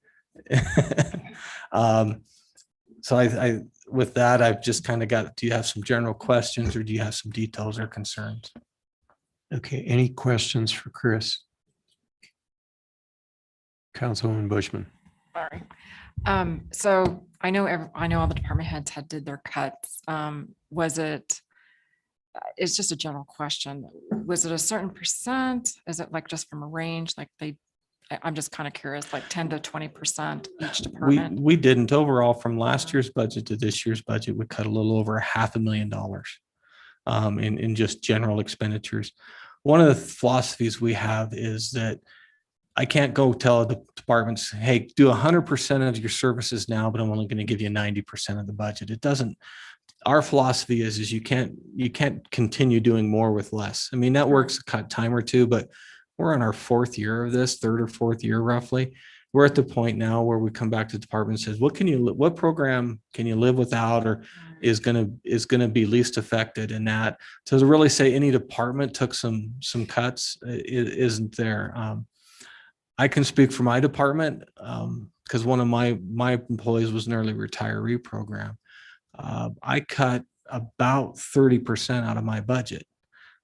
Speaker 9: So I with that, I've just kind of got, do you have some general questions, or do you have some details or concerns?
Speaker 1: Okay, any questions for Chris? Councilwoman Bushman.
Speaker 10: Sorry. So I know all the department heads did their cuts. It's just a general question. Was it a certain percent? Is it like just from a range? I'm just kind of curious, like 10 to 20% each department?
Speaker 9: We didn't. Overall, from last year's budget to this year's budget, we cut a little over $500,000 in just general expenditures. One of the philosophies we have is that I can't go tell the departments, hey, do 100% of your services now, but I'm only going to give you 90% of the budget. It doesn't. Our philosophy is you can't continue doing more with less. I mean, that works a time or two, but we're on our fourth year of this, third or fourth year roughly. We're at the point now where we come back to the department and says, what program can you live without, or is gonna be least affected in that. To really say any department took some cuts, isn't there. I can speak for my department, because one of my employees was an early retiree program. I cut about 30% out of my budget,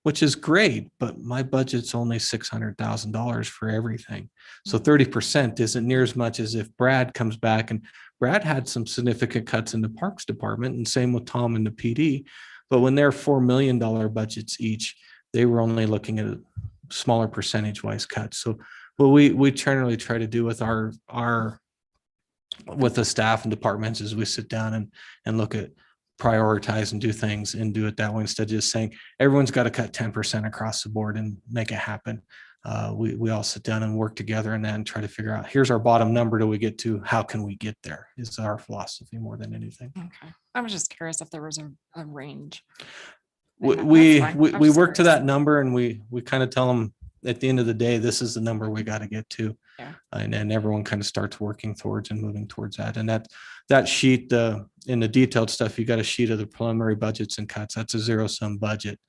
Speaker 9: which is great, but my budget's only $600,000 for everything. So 30% isn't near as much as if Brad comes back, and Brad had some significant cuts in the Parks Department, and same with Tom and the PD. But when they're $4 million budgets each, they were only looking at a smaller percentage wise cuts. So what we generally try to do with with the staff and departments is we sit down and look at prioritize and do things and do it that way, instead of just saying everyone's got to cut 10% across the board and make it happen. We all sit down and work together and then try to figure out, here's our bottom number do we get to, how can we get there, is our philosophy more than anything.
Speaker 10: Okay. I was just curious if there was a range.
Speaker 9: We
Speaker 10: That's fine. I'm just
Speaker 9: work to
Speaker 10: curious.
Speaker 9: that number, and we kind of tell them at the end of the day, this is the number we got to get to.
Speaker 10: Yeah.
Speaker 9: And then everyone kind of starts working towards and moving towards that. And that sheet, in the detailed stuff, you got a sheet of the preliminary budgets and cuts. That's a zero-sum budget.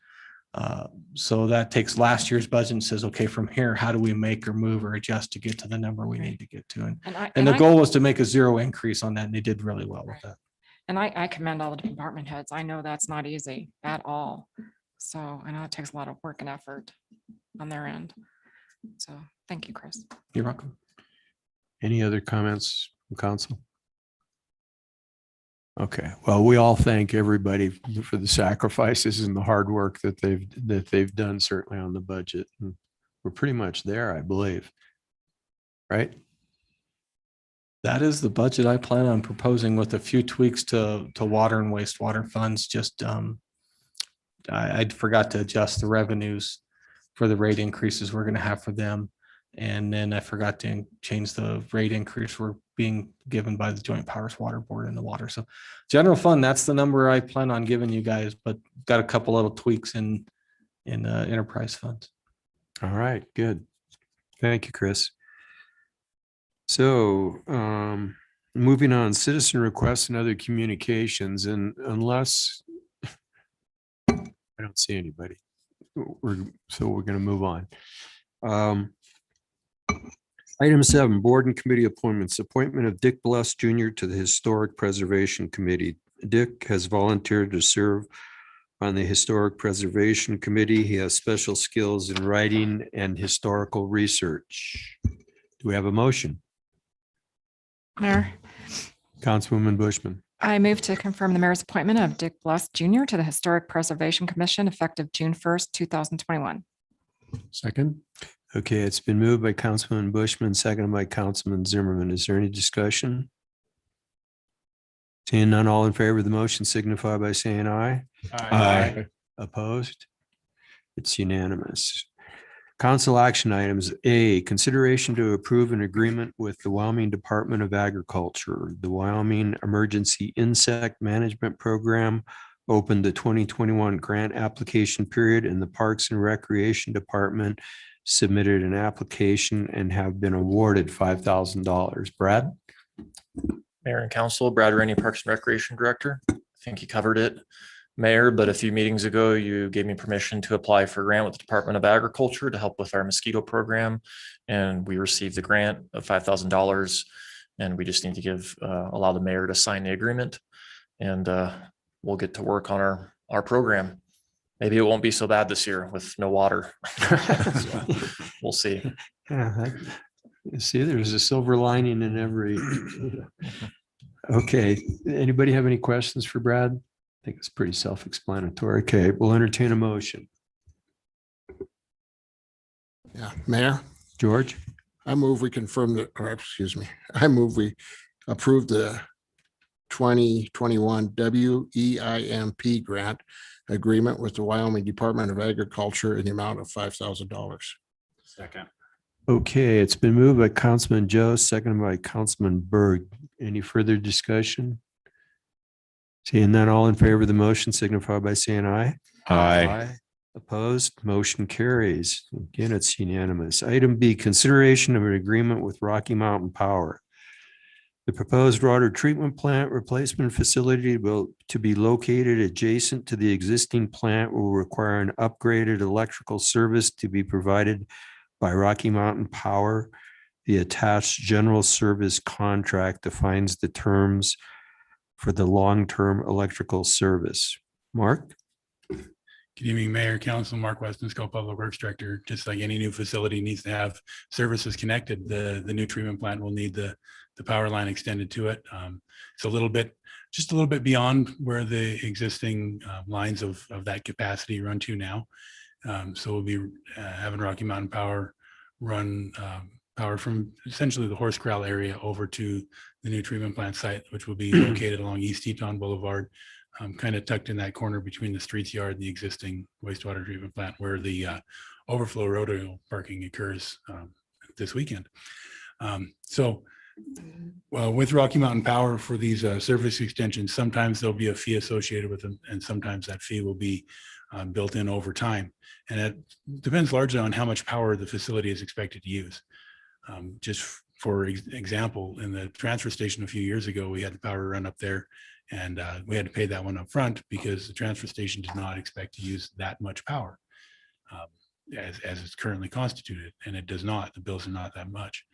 Speaker 9: So that takes last year's budget and says, okay, from here, how do we make or move or adjust to get to the number we need to get to? And the goal was to make a zero increase on that, and they did really well with that.
Speaker 10: And I commend all the department heads. I know that's not easy at all. So I know it takes a lot of work and effort on their end. So thank you, Chris.
Speaker 9: You're welcome.
Speaker 1: Any other comments from council? Okay, well, we all thank everybody for the sacrifices and the hard work that they've done, certainly on the budget. And we're pretty much there, I believe. Right?
Speaker 9: That is the budget I plan on proposing, with a few tweaks to water and wastewater funds. Just I forgot to adjust the revenues for the rate increases we're going to have for them. And then I forgot to change the rate increase we're being given by the Joint Powers Water Board in the water. So general fund, that's the number I plan on giving you guys, but got a couple little tweaks in enterprise funds.
Speaker 1: All right, good. Thank you, Chris. So moving on, citizen requests and other communications, and unless I don't see anybody, we're going to move on. Item 7, board and committee appointments. Appointment of Dick Bless Jr. to the Historic Preservation Committee. Dick has volunteered to serve on the Historic Preservation Committee. He has special skills in writing and historical research. Do we have a motion?
Speaker 10: Mayor,
Speaker 1: Councilwoman Bushman.
Speaker 10: I move to confirm the mayor's appointment of Dick Bless Jr. to the Historic Preservation Commission effective June 1st, 2021.
Speaker 8: Second.
Speaker 1: Okay, it's been moved by Councilman Bushman, seconded by Councilman Zimmerman. Is there any discussion? Seeing none, all in favor of the motion signify by saying aye.
Speaker 8: Aye.
Speaker 1: Opposed? It's unanimous. Council action items. A, consideration to approve an agreement with the Wyoming Department of Agriculture. The Wyoming Emergency Insect Management Program opened the 2021 grant application period, and the Parks and Recreation Department submitted an application and have been awarded $5,000. Brad?
Speaker 11: Mayor and Council, Brad Rainey, Parks and Recreation Director. I think you covered it, Mayor, but a few meetings ago, you gave me permission to apply for a grant with the Department of Agriculture to help with our mosquito program. And we received the grant of $5,000. And we just need to allow the mayor to sign the agreement. And we'll get to work on our program. Maybe it won't be so bad this year with no water. So, we'll see.
Speaker 1: Yeah, see, there's a silver lining in every. Okay, anybody have any questions for Brad? I think it's pretty self-explanatory. Okay, we'll entertain a motion.
Speaker 12: Yeah, Mayor,
Speaker 1: George?
Speaker 12: I move we I move we approve the 2021 WEIMP grant agreement with the Wyoming Department of Agriculture in the amount of $5,000.
Speaker 8: Second.
Speaker 1: Okay, it's been moved by Councilman Joe, seconded by Councilman Berg. Any further discussion? Seeing none, all in favor of the motion signify by saying aye.
Speaker 2: Aye.
Speaker 1: Opposed, motion carries. Again, it's unanimous. Item B, consideration of an agreement with Rocky Mountain Power. The proposed water treatment plant replacement facility to be located adjacent to the existing plant will require an upgraded electrical service to be provided by Rocky Mountain Power. The attached general service contract defines the terms for the long-term electrical service. Mark?
Speaker 13: Good evening, Mayor, Council, Mark Weston, Public Works Director. Just like any new facility needs to have services connected, the new treatment plant will need the power line extended to it. It's just a little bit beyond where the existing lines of that capacity run to now. So we'll be having Rocky Mountain Power run power from essentially the horse corral area over to the new treatment plant site, which will be located along East Teton Boulevard, kind of tucked in that corner between the streets yard and the existing wastewater treatment plant where the overflow rodeo parking occurs this weekend. So with Rocky Mountain Power for these service extensions, sometimes there'll be a fee associated with them, and sometimes that fee will be built in over time. And it depends largely on how much power the facility is expected to use. Just for example, in the transfer station a few years ago, we had the power run up there, and we had to pay that one up front because the transfer station did not expect to use that much power as it's currently constituted, and it does not. The bills are not that much.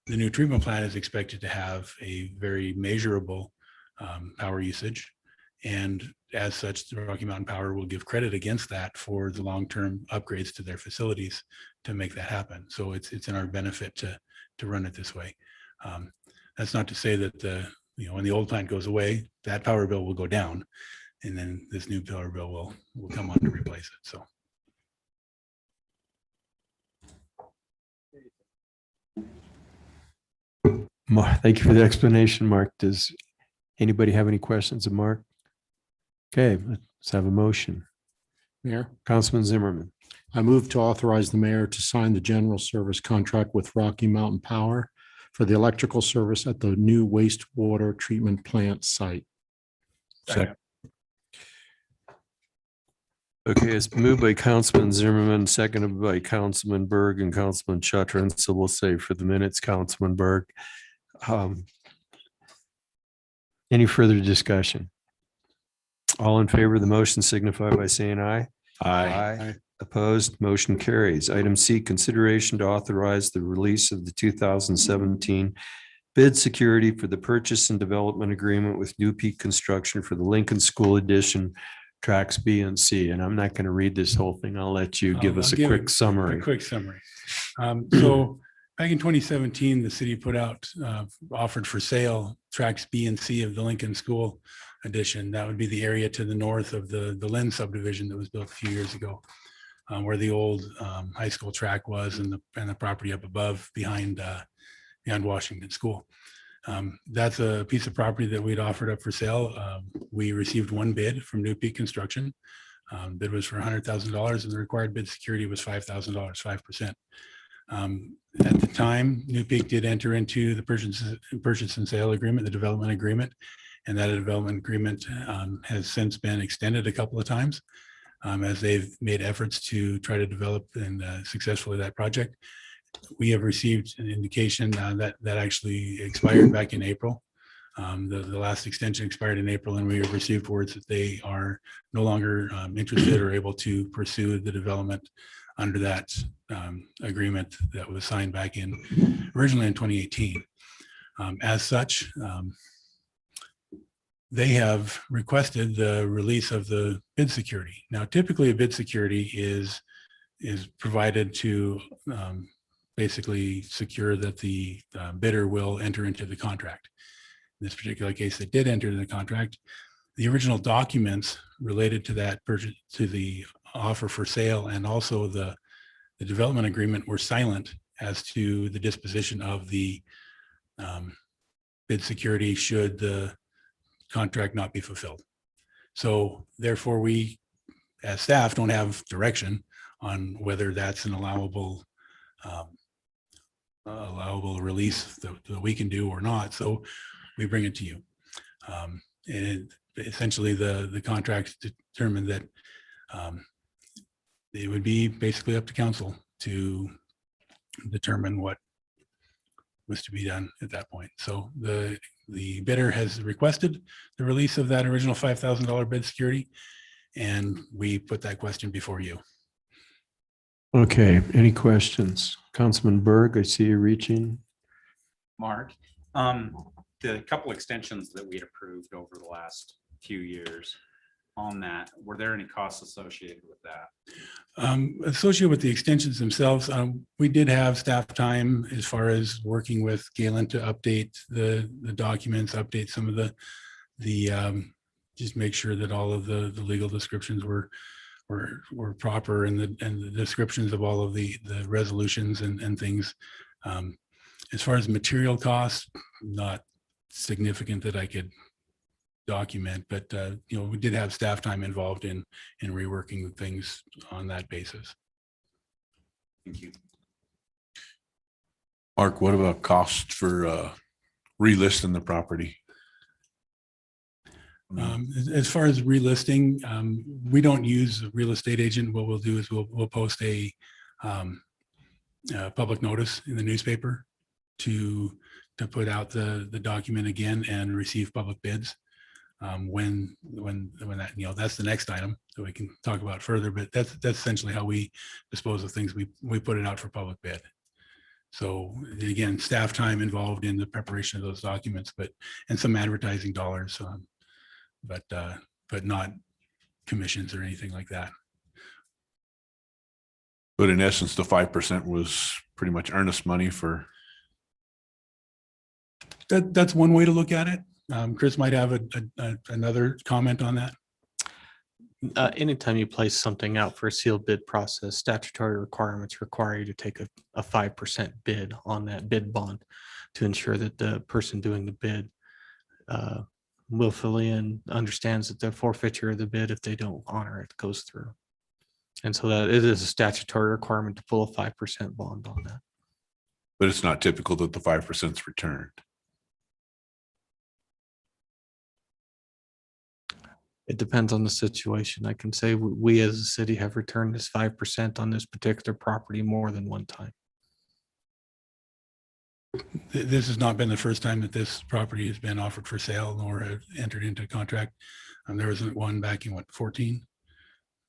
Speaker 13: The new treatment plant is expected to have a very measurable power usage, and as such, the Rocky Mountain Power will give credit against that for the long-term upgrades to their facilities to make that happen. So it's in our benefit to run it this way. That's not to say that when the old plant goes away, that power bill will go down, and then this new power bill will come on to replace it. So.
Speaker 1: Thank you for the explanation, Mark. Does anybody have any questions of Mark? Okay, let's have a motion.
Speaker 8: Mayor,
Speaker 1: Councilman Zimmerman.
Speaker 8: I move to authorize the mayor to sign the general service contract with Rocky Mountain Power for the electrical service at the new wastewater treatment plant site.
Speaker 1: Second. Okay, it's moved by Councilman Zimmerman, seconded by Councilman Berg and Councilman Chutran. So we'll say for the minutes, Councilman Berg. Any further discussion? All in favor of the motion signify by saying aye.
Speaker 2: Aye.
Speaker 1: Opposed, motion carries. Item C, consideration to authorize the release of the 2017 bid security for the purchase and development agreement with New Peak Construction for the Lincoln School Edition tracks B and C. And I'm not going to read this whole thing. I'll let you give us a quick summary.
Speaker 13: A quick summary. So back in 2017, the city put out, offered for sale tracks B and C of the Lincoln School Edition. That would be the area to the north of the Lynn subdivision that was built a few years ago, where the old high school track was, and the property up above behind Washington School. That's a piece of property that we'd offered up for sale. We received one bid from New Peak Construction. Bid was for $100,000, and the required bid security was $5,000, 5%. At the time, New Peak did enter into the purchase and sale agreement, the development agreement, and that development agreement has since been extended a couple of times as they've made efforts to try to develop and successfully that project. We have received an indication that actually expired back in April. The last extension expired in April, and we have received words that they are no longer interested or able to pursue the development under that agreement that was signed back originally in 2018. As such, they have requested the release of the bid security. Now, typically a bid security is provided to basically secure that the bidder will enter into the contract. In this particular case, they did enter the contract. The original documents related to that purchase, to the offer for sale, and also the development agreement were silent as to the disposition of the bid security should the contract not be fulfilled. So therefore, we as staff don't have direction on whether that's an allowable release that we can do or not. So we bring it to you. And essentially the contracts determined that it would be basically up to council to determine what was to be done at that point. So the bidder has requested the release of that original $5,000 bid security, and we put that question before you.
Speaker 1: Okay, any questions? Councilman Berg, I see you reaching.
Speaker 14: Mark, the couple extensions that we had approved over the last few years on that, were there any costs associated with that?
Speaker 13: Associated with the extensions themselves, we did have staff time as far as working with Galen to update the documents, update some of the just make sure that all of the legal descriptions were proper, and the descriptions of all of the resolutions and things. As far as material costs, not significant that I could document, but we did have staff time involved in reworking things on that basis.
Speaker 14: Thank you.
Speaker 2: Mark, what about costs for relisting the property?
Speaker 13: As far as relisting, we don't use a real estate agent. What we'll do is we'll post a public notice in the newspaper to put out the document again and receive public bids. When that, that's the next item that we can talk about further, but that's essentially how we dispose of things. We put it out for public bid. So again, staff time involved in the preparation of those documents, and some advertising dollars, but not commissions or anything like that.
Speaker 2: But in essence, the 5% was pretty much earnest money for.
Speaker 13: That's one way to look at it. Chris might have another comment on that.
Speaker 9: Anytime you place something out for a sealed bid process, statutory requirements require you to take a 5% bid on that bid bond to ensure that the person doing the bid willfully and understands that the forfeiture of the bid, if they don't honor it, goes through. And so that it is a statutory requirement to pull a 5% bond on that.
Speaker 2: But it's not typical that the 5% is returned.
Speaker 9: It depends on the situation. I can say we as a city have returned this 5% on this particular property more than one time.
Speaker 13: This has not been the first time that this property has been offered for sale nor have entered into contract. There was one back in 14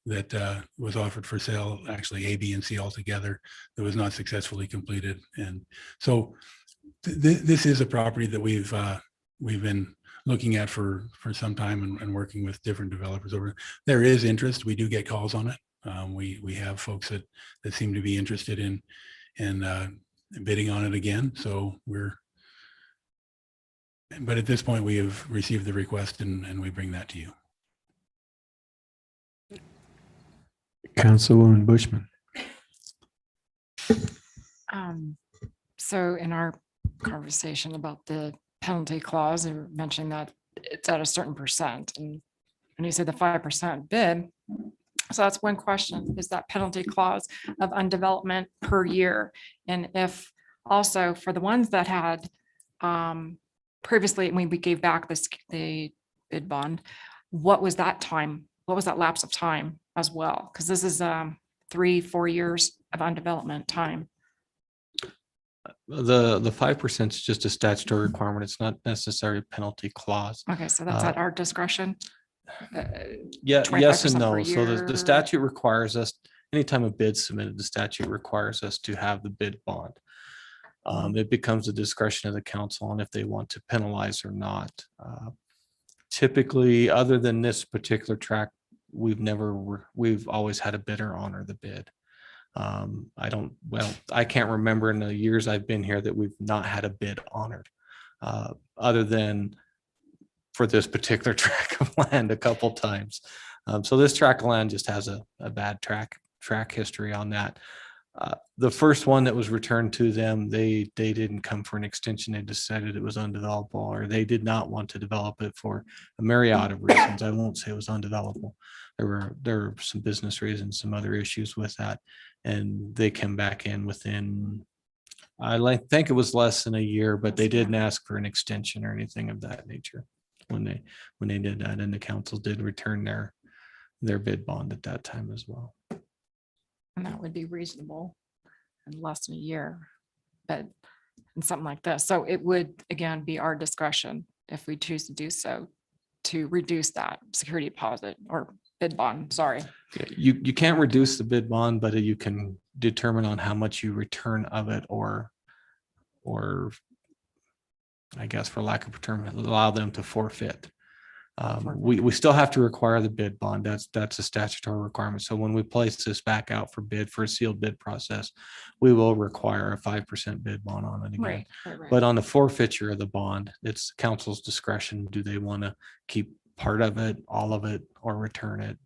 Speaker 13: that was offered for sale, actually A, B, and C all together, that was not successfully completed. And so this is a property that we've been looking at for some time and working with different developers over. There is interest. We do get calls on it. We have folks that seem to be interested in bidding on it again. So but at this point we have received the request and we bring that to you.
Speaker 1: Councilwoman Bushman.
Speaker 10: So in our conversation about the penalty clause, you mentioned that it's at a certain percent, and when you say the 5% bid, so that's one question, is that penalty clause of undevelopment per year? And if also for the ones that had previously, when we gave back the bid bond, what was that time? What was that lapse of time as well? Because this is 3-4 years of undevelopment time.
Speaker 9: The 5% is just a statutory requirement. It's not necessarily a penalty clause.
Speaker 10: Okay, so that's at our discretion.
Speaker 9: Yeah, yes and
Speaker 10: 25%
Speaker 9: no.
Speaker 10: per
Speaker 9: So the
Speaker 10: year.
Speaker 9: statute requires us, anytime a bid submitted, the statute requires us to have the bid bond. It becomes the discretion of the council on if they want to penalize or not. Typically, other than this particular track, we've always had a bidder honor the bid. I can't remember in the years I've been here that we've not had a bid honored, other than for this particular tract of land a couple times. So this tract of land just has a bad track history on that. The first one that was returned to them, they didn't come for an extension. They decided it was undevelopable, or they did not want to develop it for a myriad of reasons. I won't say it was undevelopable. There were some business reasons, some other issues with that. And they came back in within, I think it was less than a year, but they didn't ask for an extension or anything of that nature when they did that. And the council did return their bid bond at that time as well.
Speaker 10: And that would be reasonable in less than a year. But in something like this. So it would, again, be our discretion if we choose to do so, to reduce that security deposit or bid bond, sorry.
Speaker 9: You can't reduce the bid bond, but you can determine on how much you return of it, or I guess for lack of a term, allow them to forfeit. We still have to require the bid bond. That's a statutory requirement. So when we place this back out for bid for a sealed bid process, we will require a 5% bid bond on it again.
Speaker 10: Right.
Speaker 9: But on the forfeiture of the bond, it's council's discretion. Do they want to keep part of it, all of it, or return it?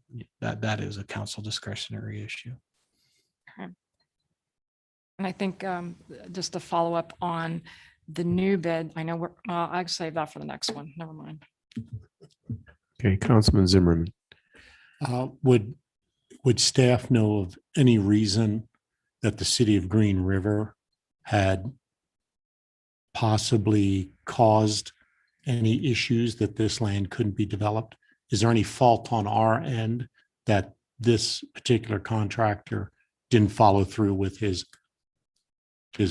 Speaker 9: That is a council discretionary issue.
Speaker 10: Okay. And I think just to follow up on the new bid, I know I'll save that for the next one. Never mind.
Speaker 1: Okay, Councilman Zimmerman.
Speaker 8: Would staff know of any reason that the city of Green River had possibly caused any issues that this land couldn't be developed? Is there any fault on our end that this particular contractor didn't follow through with his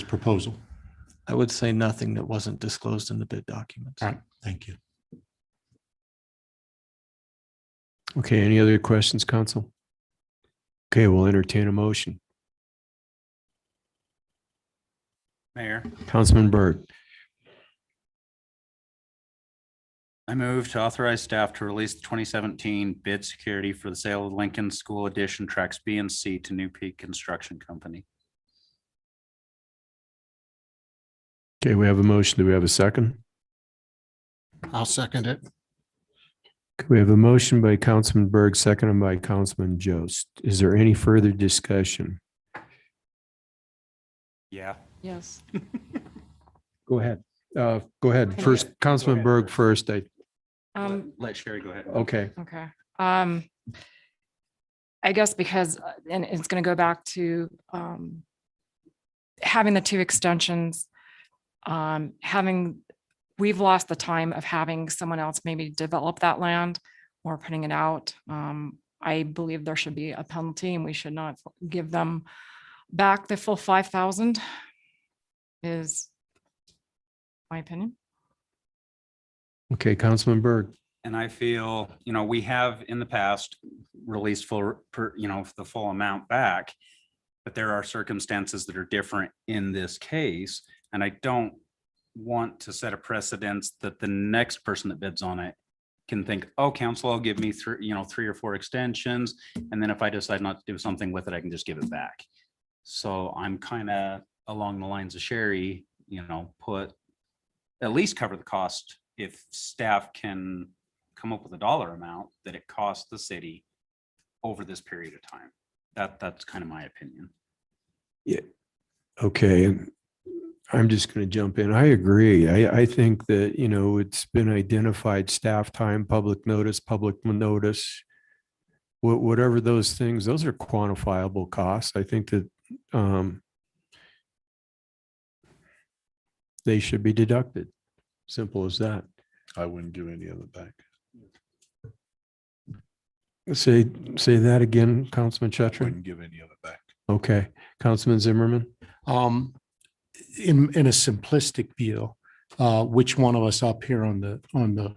Speaker 8: proposal?
Speaker 9: I would say nothing that wasn't disclosed in the bid documents.
Speaker 8: All right, thank you.
Speaker 1: Okay, any other questions, council? Okay, we'll entertain a motion.
Speaker 14: Mayor,
Speaker 1: Councilman Byrd.
Speaker 14: I move to authorize staff to release the 2017 bid security for the sale of Lincoln School Edition tracks B and C to New Peak Construction Company.
Speaker 1: Okay, we have a motion. Do we have a second?
Speaker 12: I'll second it.
Speaker 1: Okay, we have a motion by Councilman Berg, seconded by Councilman Jost. Is there any further discussion?
Speaker 14: Yeah.
Speaker 10: Yes.
Speaker 1: Go ahead. Go ahead. First, Councilman
Speaker 14: ahead
Speaker 1: Berg
Speaker 14: first.
Speaker 1: first.
Speaker 14: Let Sherry go ahead.
Speaker 1: Okay.
Speaker 10: Okay. I guess because, and it's going to go back to having the two extensions, we've lost the time of having someone else maybe develop that land or putting it out. I believe there should be a penalty and we should not give them back the full 5,000 is my opinion.
Speaker 1: Okay, Councilman Berg.
Speaker 14: And I feel, we have in the past released the full amount back, but there are circumstances that are different in this case. And I don't want to set a precedence that the next person that bids on it can think, oh, council will give me three or four extensions. And then if I decide not to do something with it, I can just give it back. So I'm kind of along the lines of Sherry, at least cover the cost if staff can come up with a dollar amount that it costs the city over this period of time. That's kind of my opinion.
Speaker 1: Yeah. Okay. And I'm just going to jump in. I agree. I think that, it's been identified staff time, public notice, whatever those things, those are quantifiable costs. I think that they should be deducted. Simple as that.
Speaker 2: I wouldn't give any of it back.
Speaker 1: Say that again, Councilman Chetry.
Speaker 2: Wouldn't give any of it back.
Speaker 1: Okay, Councilman Zimmerman.
Speaker 8: In a simplistic view, which one of us up here on the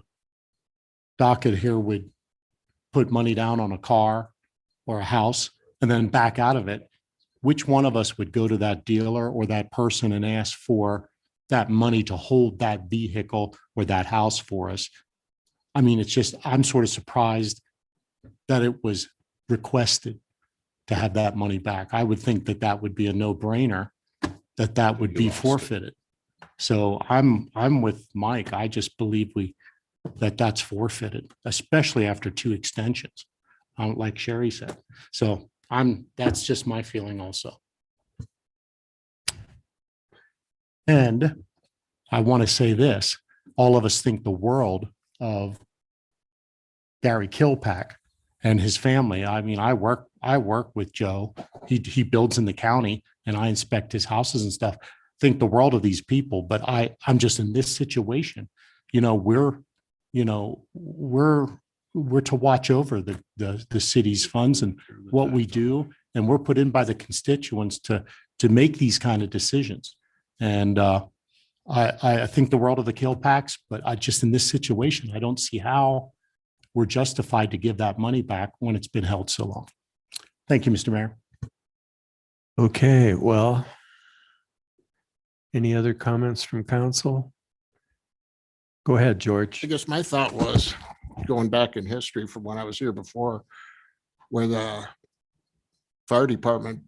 Speaker 8: docket here would put money down on a car or a house and then back out of it? Which one of us would go to that dealer or that person and ask for that money to hold that vehicle or that house for us? I mean, I'm sort of surprised that it was requested to have that money back. I would think that would be a no-brainer, that would be forfeited. So I'm with Mike. I just believe that's forfeited, especially after two extensions, like Sherry said. So that's just my feeling also. And I want to say this, all of us think the world of Gary Kilpack and his family. I mean, I work with Joe. He builds in the county and I inspect his houses and stuff. Think the world of these people, but I'm just in this situation. We're to watch over the city's funds and what we do, and we're put in by the constituents to make these kind of decisions. And I think the world of the kill packs, but I just, in this situation, I don't see how we're justified to give that money back when it's been held so long. Thank you, Mr. Mayor.
Speaker 1: Okay, well, any other comments from council? Go ahead, George.
Speaker 12: I guess my thought was, going back in history from when I was here before, where the fire department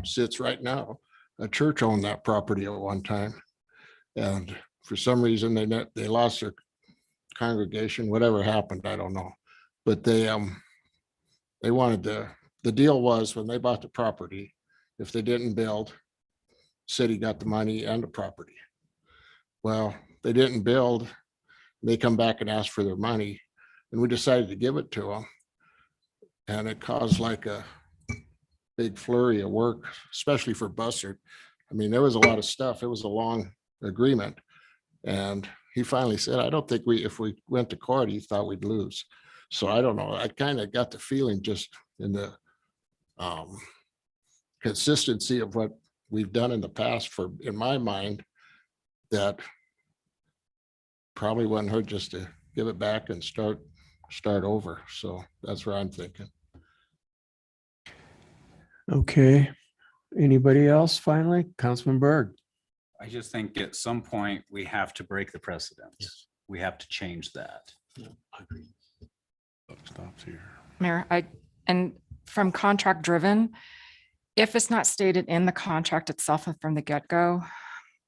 Speaker 12: sits right now, a church owned that property at one time. And for some reason, they lost their congregation, whatever happened, I don't know. But they wanted the deal was when they bought the property, if they didn't build, city got the money and the property. Well, they didn't build, they come back and ask for their money, and we decided to give it to them. And it caused like a big flurry of work, especially for Bussard. I mean, there was a lot of stuff. It was a long agreement. And he finally said, I don't think if we went to court, he thought we'd lose. So I don't know. I kind of got the feeling just in the consistency of what we've done in the past in my mind, that probably wouldn't hurt just to give it back and start over. So that's what I'm thinking.
Speaker 1: Okay, anybody else finally? Councilman Berg.
Speaker 14: I just think at some point we have to break the precedent. We have to change that.
Speaker 2: Stops here.
Speaker 10: Mayor, and from contract driven, if it's not stated in the contract itself and from the get-go,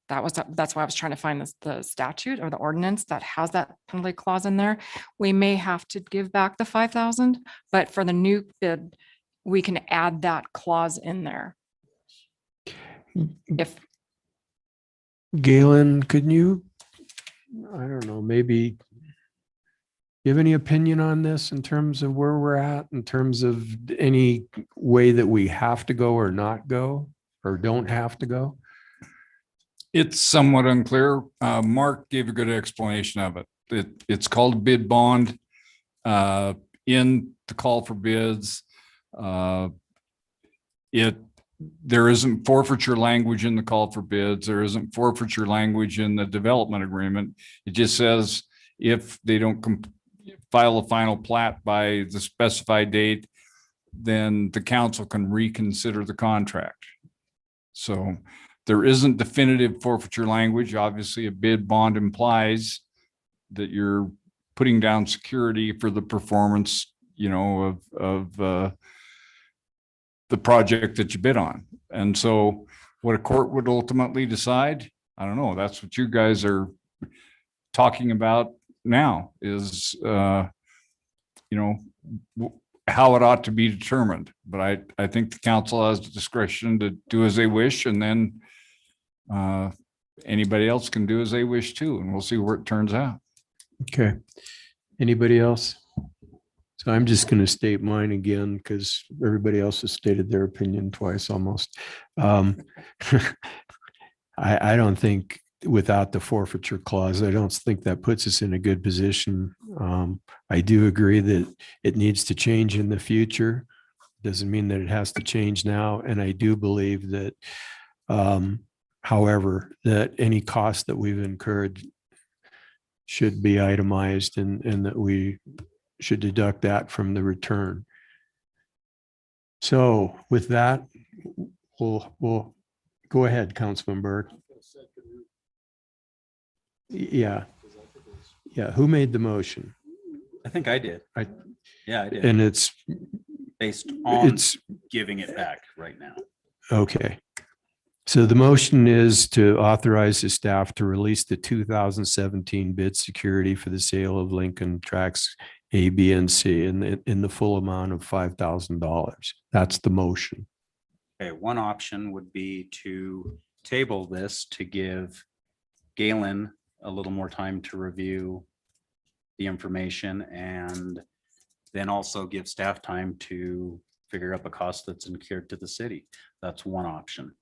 Speaker 10: that's why I was trying to find the statute or the ordinance that has that penalty clause in there. We may have to give back the 5,000, but for the new bid, we can add that clause in there. If
Speaker 1: Galen, could you, I don't know, maybe you have any opinion on this in terms of where we're at, in terms of any way that we have to go or not go, or don't have to go?
Speaker 15: It's somewhat unclear. Mark gave a good explanation of it. It's called bid bond. In the call for bids, there isn't forfeiture language in the call for bids. There isn't forfeiture language in the development agreement. It just says if they don't file a final plat by the specified date, then the council can reconsider the contract. So there isn't definitive forfeiture language. Obviously, a bid bond implies that you're putting down security for the performance, of the project that you bid on. And so what a court would ultimately decide, I don't know. That's what you guys are talking about now is, how it ought to be determined. But I think the council has the discretion to do as they wish, and then anybody else can do as they wish too, and we'll see where it turns out.
Speaker 1: Okay. Anybody else? So I'm just going to state mine again because everybody else has stated their opinion twice almost. I don't think without the forfeiture clause, I don't think that puts us in a good position. I do agree that it needs to change in the future. Doesn't mean that it has to change now. And I do believe that, however, that any cost that we've incurred should be itemized and that we should deduct that from the return. So with that, we'll go ahead, Councilman Berg. Yeah. Yeah. Who made the motion?
Speaker 14: I think I did. Yeah, I did.
Speaker 1: And it's
Speaker 14: Based on giving it back right now.
Speaker 1: okay. So the motion is to authorize the staff to release the 2017 bid security for the sale of Lincoln tracks A, B, and C in the full amount of $5,000. That's the motion.
Speaker 14: Okay, one option would be to table this to give Galen a little more time to review the information and then also give staff time to figure out the cost that's incurred to the city. That's one option.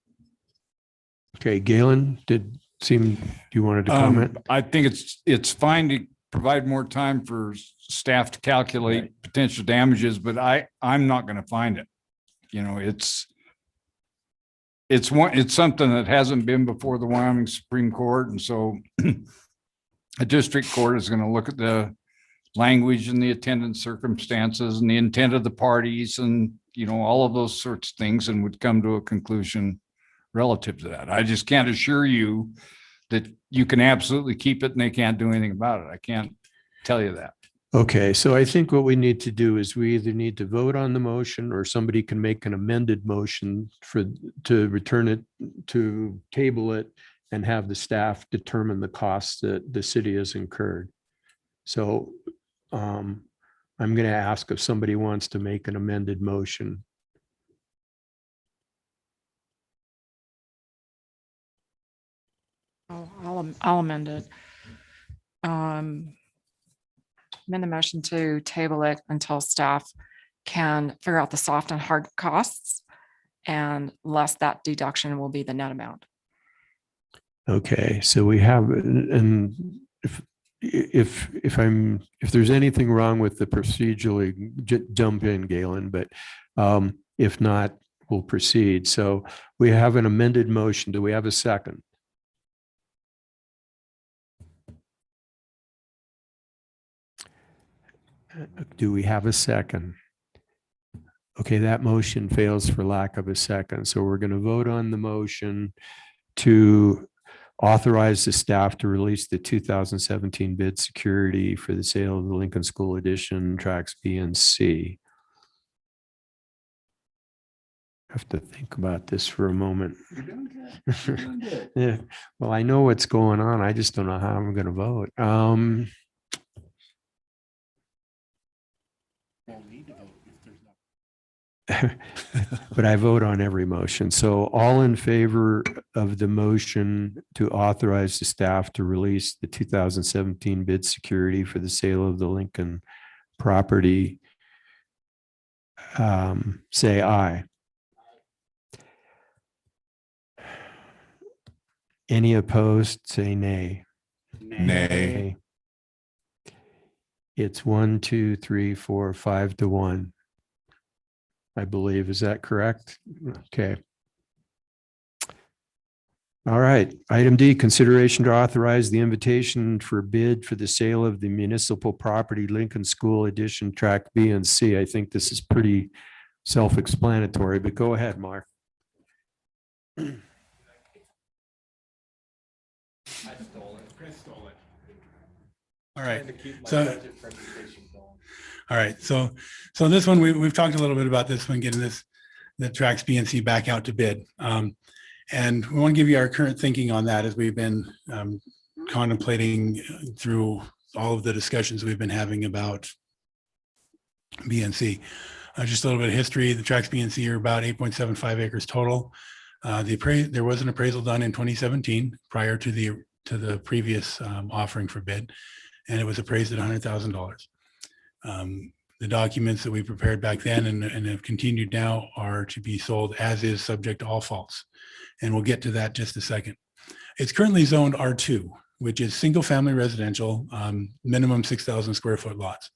Speaker 1: Okay, Galen, you wanted to comment?
Speaker 15: I think it's fine to provide more time for staff to calculate potential damages, but I'm not going to find it. it's something that hasn't been before the Wyoming Supreme Court. And so a district court is going to look at the language and the attendant circumstances and the intent of the parties and, you know, all of those sorts of things, and would come to a conclusion relative to that. I just can't assure you that you can absolutely keep it and they can't do anything about it. I can't tell you that.
Speaker 1: Okay, so I think what we need to do is we either need to vote on the motion, or somebody can make an amended motion to return it, to table it, and have the staff determine the costs that the city has incurred. So I'm going to ask if somebody wants to make an amended motion.
Speaker 10: I'll amend it. Amend the motion to table it until staff can figure out the soft and hard costs, and less that deduction will be the net amount.
Speaker 1: Okay, so we have, and if there's anything wrong with the procedurally, jump in, Galen, but if not, we'll proceed. So we have an amended motion. Do we have a second? Do we have a second? Okay, that motion fails for lack of a second. So we're going to vote on the motion to authorize the staff to release the 2017 bid security for the sale of the Lincoln School Edition tracks B and C. I have to think about this for a moment. Yeah. Well, I know what's going on. I just don't know how I'm going to vote. But I vote on every motion. So all in favor of the motion to authorize the staff to release the 2017 bid security for the sale of the Lincoln property, say aye. Any opposed, say nay.
Speaker 2: Nay.
Speaker 1: It's 1, 2, 3, 4, 5 to 1. I believe. Is that correct? Okay. All right. Item D, consideration to authorize the invitation for bid for the sale of the municipal property Lincoln School Edition Track B and C. I think this is pretty self-explanatory, but go ahead, Mark.
Speaker 13: All right. So this one, we've talked a little bit about this one, getting the tracks B and C back out to bid. And we want to give you our current thinking on that as we've been contemplating through all of the discussions we've been having about B and C. Just a little bit of history. The tracks B and C are about 8.75 acres total. There was an appraisal done in 2017 prior to the previous offering for bid, and it was appraised at $100,000. The documents that we prepared back then and have continued now are to be sold as is, subject to all faults. And we'll get to that just a second. It's currently zoned R2, which is single family residential, minimum 6,000 square foot lots.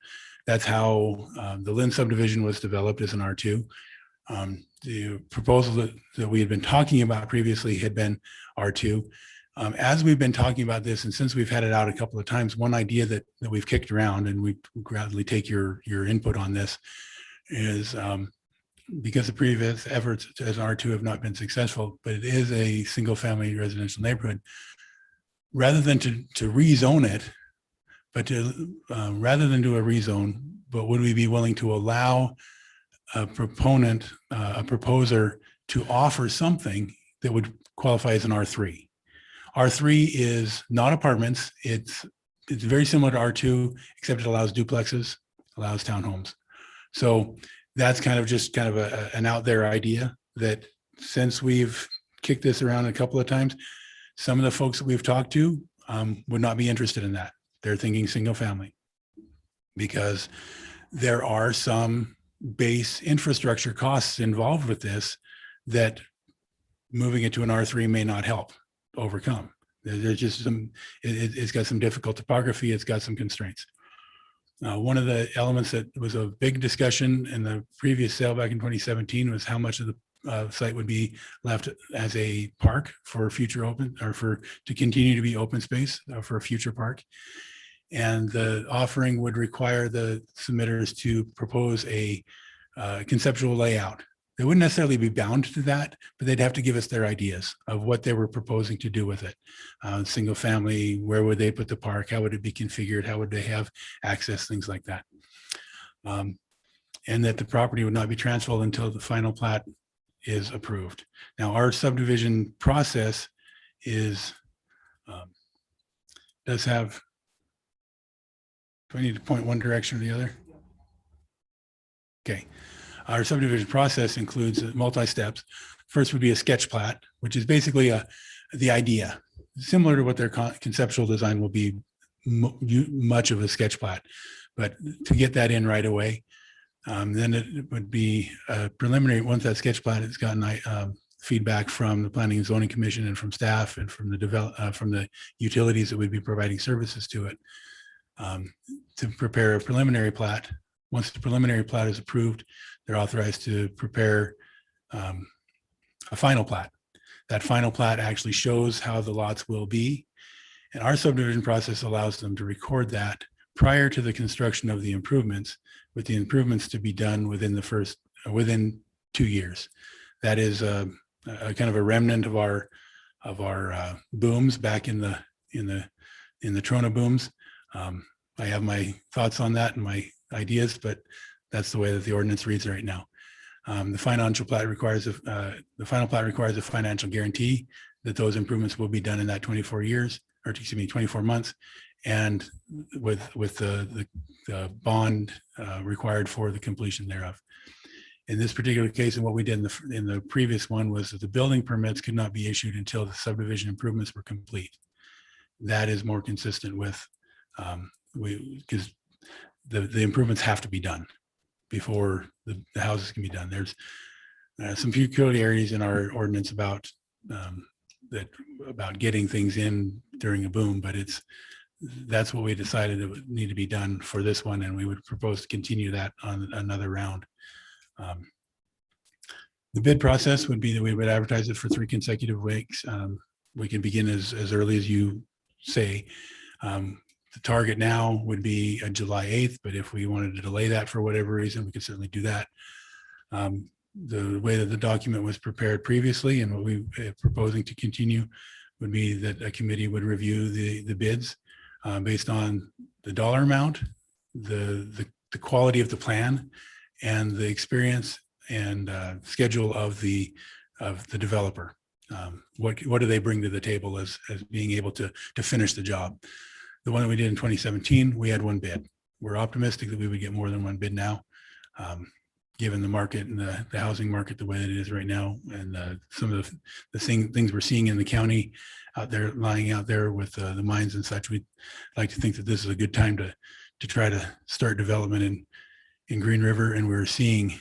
Speaker 13: That's how the Lynn subdivision was developed as an R2. The proposal that we had been talking about previously had been R2. As we've been talking about this, and since we've had it out a couple of times, one idea that we've kicked around, and we gladly take your input on this, is because the previous efforts as R2 have not been successful, but it is a single family residential neighborhood. Rather than to rezone it, but rather than do a rezone, but would we be willing to allow a proposer to offer something that would qualify as an R3? R3 is not apartments. It's very similar to R2, except it allows duplexes, allows townhomes. So that's kind of an out there idea that, since we've kicked this around a couple of times, some of the folks that we've talked to would not be interested in that. They're thinking single family, because there are some base infrastructure costs involved with this that moving it to an R3 may not help overcome. There's just it's got some difficult topography. It's got some constraints. One of the elements that was a big discussion in the previous sale back in 2017 was how much of the site would be left as a park for future open, or to continue to be open space for a future park. And the offering would require the submitters to propose a conceptual layout. They wouldn't necessarily be bound to that, but they'd have to give us their ideas of what they were proposing to do with it. Single family, where would they put the park? How would it be configured? How would they have access? Things like that. And that the property would not be transferred until the final plat is approved. Now, our subdivision process does have, do I need to point one direction or the other? Okay. Our subdivision process includes multi-steps. First would be a sketch plat, which is basically the idea, similar to what their conceptual design will be, much of a sketch plat. But to get that in right away, then it would be a preliminary. Once that sketch plat has gotten feedback from the Planning and Zoning Commission and from staff and from the utilities that would be providing services to it, to prepare a preliminary plat. Once the preliminary plat is approved, they're authorized to prepare a final plat. That final plat actually shows how the lots will be. And our subdivision process allows them to record that prior to the construction of the improvements, with the improvements to be done within 2 years. That is a kind of a remnant of our booms back in the Trona booms. I have my thoughts on that and my ideas, but that's the way that the ordinance reads right now. The final plat requires a financial guarantee that those improvements will be done in that 24 months, and with the bond required for the completion thereof. In this particular case, and what we did in the previous one, was that the building permits could not be issued until the subdivision improvements were complete. That is more consistent with because the improvements have to be done before the houses can be done. There's some peculiarities in our ordinance about getting things in during a boom, but that's what we decided it would need to be done for this one, and we would propose to continue that on another round. The bid process would be that we would advertise it for 3 consecutive weeks. We can begin as early as you say. The target now would be July 8th, but if we wanted to delay that for whatever reason, we could certainly do that. The way that the document was prepared previously and what we are proposing to continue would be that a committee would review the bids based on the dollar amount, the quality of the plan, and the experience and schedule of the developer. What do they bring to the table as being able to finish the job? The one that we did in 2017, we had 1 bid. We're optimistic that we would get more than 1 bid now, given the market and the housing market the way that it is right now, and some of the things we're seeing in the county out there, lying out there with the mines and such. We'd like to think that this is a good time to try to start development in Green River, and we're seeing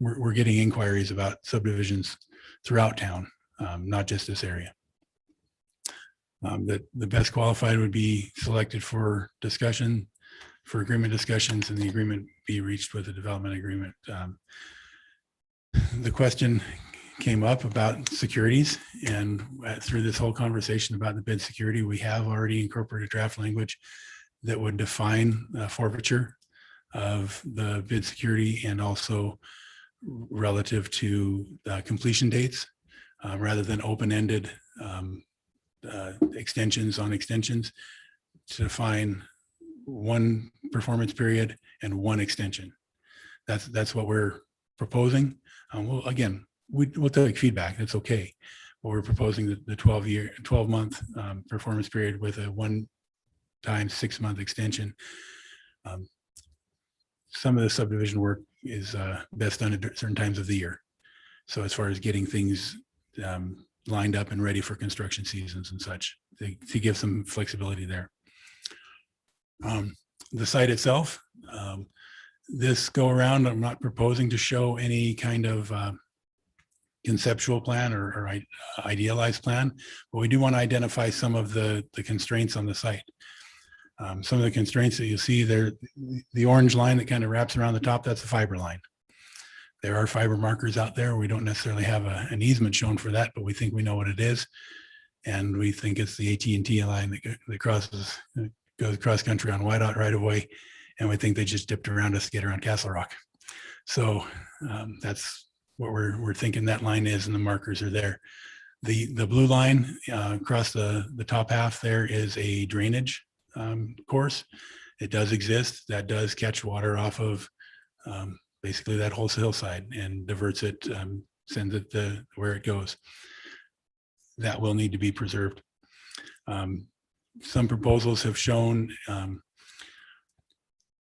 Speaker 13: we're getting inquiries about subdivisions throughout town, not just this area. That the best qualified would be selected for discussion, for agreement discussions, and the agreement be reached with a development agreement. The question came up about securities, and through this whole conversation about the bid security, we have already incorporated draft language that would define forfeiture of the bid security, and also relative to completion dates, rather than open-ended extensions on extensions, to define 1 performance period and 1 extension. That's what we're proposing. Well, again, we'll take feedback. That's okay. But we're proposing the 12-month performance period with a 1-time 6-month extension. Some of the subdivision work is best done at certain times of the year. So as far as getting things lined up and ready for construction seasons and such, to give some flexibility there. The site itself, this go around, I'm not proposing to show any kind of conceptual plan or idealized plan, but we do want to identify some of the constraints on the site. Some of the constraints that you see there, the orange line that kind of wraps around the top, that's the fiber line. There are fiber markers out there. We don't necessarily have an easement shown for that, but we think we know what it is. And we think it's the AT&T line that crosses, goes cross country on Whiteout right away. And we think they just dipped around us to get around Castle Rock. So that's what we're thinking that line is, and the markers are there. The blue line across the top half there is a drainage course. It does exist. That does catch water off of basically that whole hillside and diverts it, sends it where it goes. That will need to be preserved. Some proposals have shown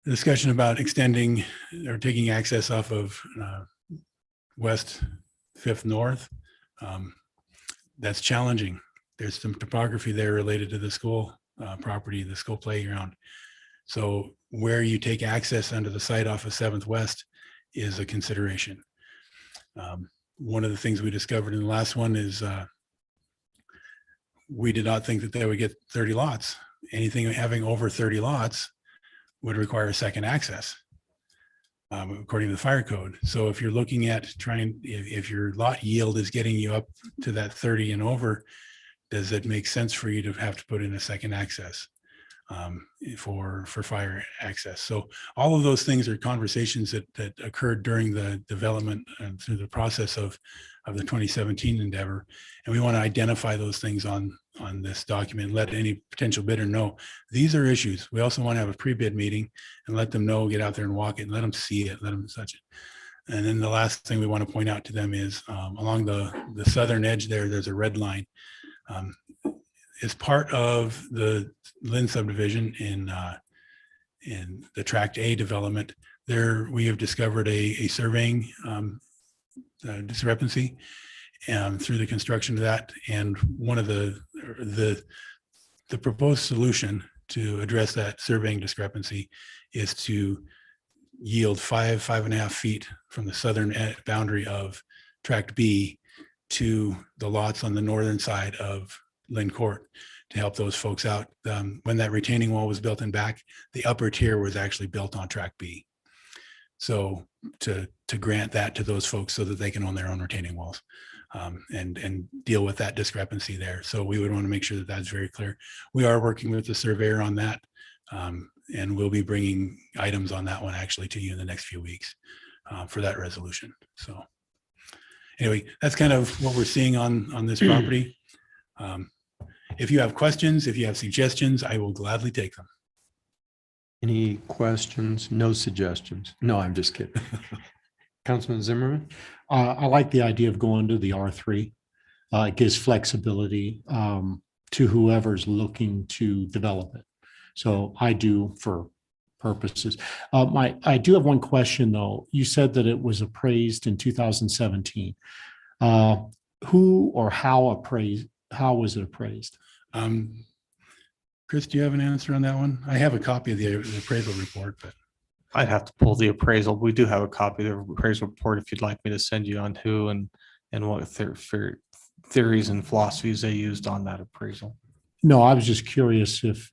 Speaker 13: discussion about extending or taking access off of West 5th North. That's challenging. There's some topography there related to the school property, the school playground. So where you take access under the site off of 7th West is a consideration. One of the things we discovered in the last one is we did not think that they would get 30 lots. Anything having over 30 lots would require a second access, according to the fire code. So if you're looking at trying, if your lot yield is getting you up to that 30 and over, does it make sense for you to have to put in a second access for fire access? So all of those things are conversations that occurred during the development and through the process of the 2017 endeavor. And we want to identify those things on this document, let any potential bidder know these are issues. We also want to have a pre-bid meeting and let them know, get out there and walk it, and let them see it, let them touch it. And then the last thing we want to point out to them is along the southern edge there's a red line. As part of the Lynn subdivision in the Tract A development, there we have discovered a surveying discrepancy through the construction of that. And one of the proposed solution to address that surveying discrepancy is to yield 5.5 feet from the southern boundary of Tract B to the lots on the northern side of Lynn Court to help those folks out. When that retaining wall was built in back, the upper tier was actually built on Tract B. So to grant that to those folks so that they can own their own retaining walls and deal with that discrepancy there. So we would want to make sure that that's very clear. We are working with the surveyor on that, and we'll be bringing items on that one actually to you in the next few weeks for that resolution. So anyway, that's kind of what we're seeing on this property. If you have questions, if you have suggestions, I will gladly take them.
Speaker 1: Any questions? No suggestions? No, I'm just kidding. Councilman Zimmerman?
Speaker 8: I like the idea of going to the R3. It gives flexibility to whoever's looking to develop it. So I do for purposes. I do have one question though. You said that it was appraised in 2017. Who or how was it appraised?
Speaker 13: Chris, do you have an answer on that one? I have a copy of the appraisal report, but
Speaker 9: I'd have to pull the appraisal. We do have a copy of the appraisal report if you'd like me to send you on who and what theories and philosophies they used on that appraisal.
Speaker 8: No, I was just curious if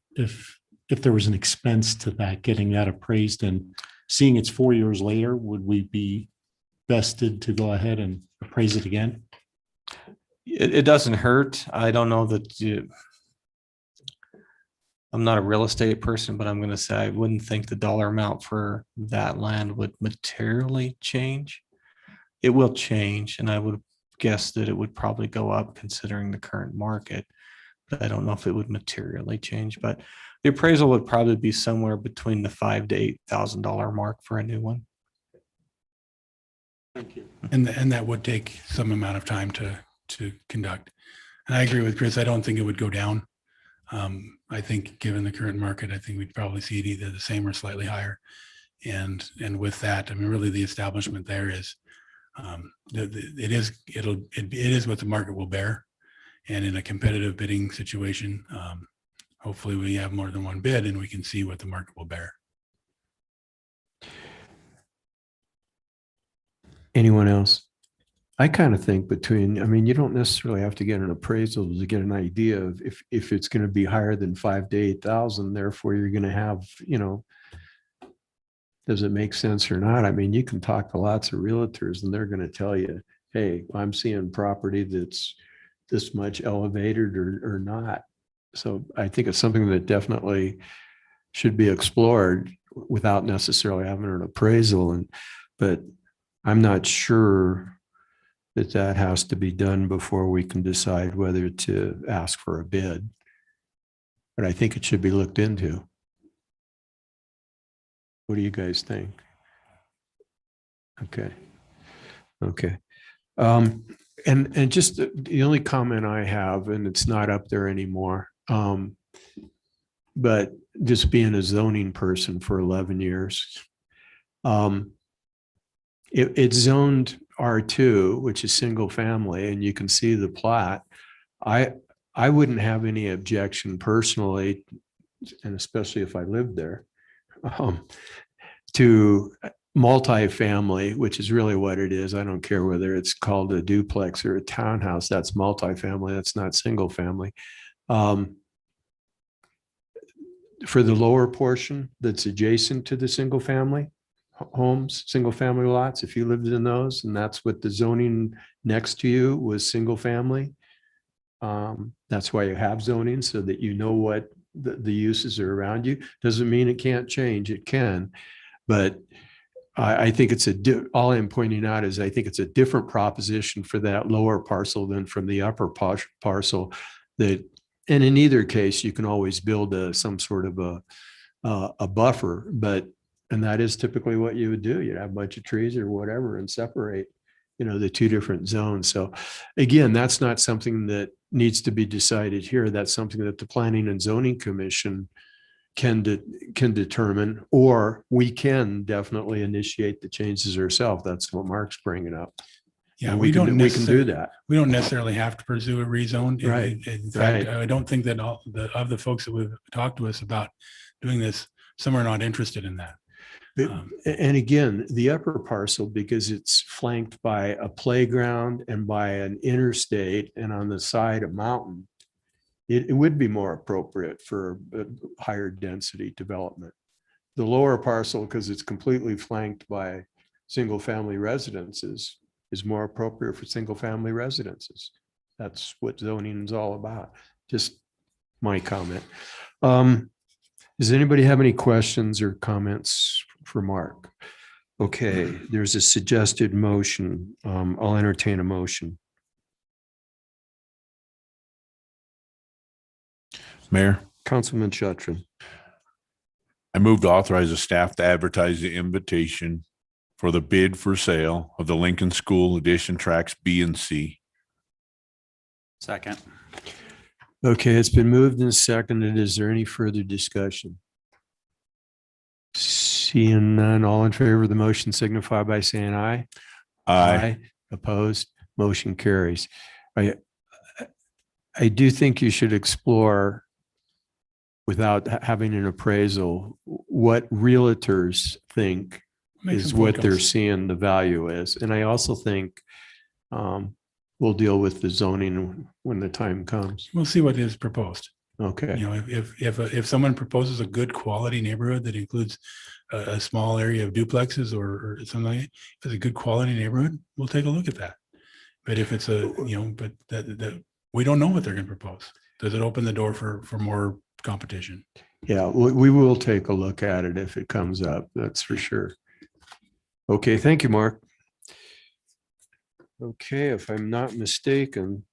Speaker 8: there was an expense to that, getting that appraised, and seeing it's 4 years later, would we be vested to go ahead and appraise it again?
Speaker 9: It doesn't hurt. I don't know that I'm not a real estate person, but I'm going to say I wouldn't think the dollar amount for that land would materially change. It will change, and I would guess that it would probably go up considering the current market, but I don't know if it would materially change. But the appraisal would probably be somewhere between the $5,000 to $8,000 mark for a new one.
Speaker 8: Thank you.
Speaker 13: and that would take some amount of time to conduct. And I agree with Chris. I don't think it would go down. I think given the current market, I think we'd probably see it either the same or slightly higher. And with that, I mean, really the establishment there is, it is what the market will bear. And in a competitive bidding situation, hopefully we have more than one bid and we can see what the market will bear.
Speaker 1: Anyone else? I kind of think I mean, you don't necessarily have to get an appraisal to get an idea of if it's going to be higher than 5,000 to 8,000, therefore you're going to have, does it make sense or not? I mean, you can talk to lots of realtors and they're going to tell you, hey, I'm seeing property that's this much elevated or not. So I think it's something that definitely should be explored without necessarily having an appraisal. But I'm not sure that has to be done before we can decide whether to ask for a bid. But I think it should be looked into. What do you guys think? Okay. Okay. And just the only comment I have, and it's not up there anymore, but just being a zoning person for 11 years, it's zoned R2, which is single family, and you can see the plat. I wouldn't have any objection personally, and especially if I lived there, to multifamily, which is really what it is. I don't care whether it's called a duplex or a townhouse. That's multifamily. That's not single family. For the lower portion that's adjacent to the single family homes, single family lots, if you lived in those, and that's what the zoning next to you was single family. That's why you have zoning, so that you know what the uses are around you. Doesn't mean it can't change. It can, but I think it's all I'm pointing out is I think it's a different proposition for that lower parcel than from the upper parcel. And in either case, you can always build some sort of a buffer, and that is typically what you would do. You'd have a bunch of trees or whatever and separate, the two different zones. So again, that's not something that needs to be decided here. That's something that the Planning and Zoning Commission can determine, or we can definitely initiate the changes ourselves. That's what Mark's bringing up.
Speaker 13: Yeah,
Speaker 1: And
Speaker 13: we can do
Speaker 1: that.
Speaker 13: We don't necessarily have to pursue a rezone.
Speaker 1: Right.
Speaker 13: In fact, I don't think that all of the folks that we've talked to us about doing this, some are not interested in that.
Speaker 1: And again, the upper parcel, because it's flanked by a playground and by an interstate and on the side a mountain, it would be more appropriate for a higher density development. The lower parcel, because it's completely flanked by single family residences, is more appropriate for single family residences. That's what zoning is all about. Just my comment. Does anybody have any questions or comments for Mark? Okay, there's a suggested motion. I'll entertain a motion.
Speaker 2: Mayor,
Speaker 1: Councilman Shuttrin.
Speaker 2: I move to authorize the staff to advertise the invitation for the bid for sale of the Lincoln School Addition Tracks B and C.
Speaker 14: Second.
Speaker 1: Okay, it's been moved and seconded. Is there any further discussion? Seeing none, all in favor of the motion signify by saying aye.
Speaker 2: Aye.
Speaker 1: Opposed, motion carries. I do think you should explore, without having an appraisal, what realtors think is what they're seeing the value is. And I also think we'll deal with the zoning when the time comes.
Speaker 13: We'll see what is proposed.
Speaker 1: Okay.
Speaker 13: If someone proposes a good quality neighborhood that includes a small area of duplexes or something like that, if it's a good quality neighborhood, we'll take a look at that. But if it's but that we don't know what they're going to propose. Does it open the door for more competition?
Speaker 1: Yeah, we will take a look at it if it comes up. That's for sure. Okay, thank you, Mark. Okay, if I'm not mistaken,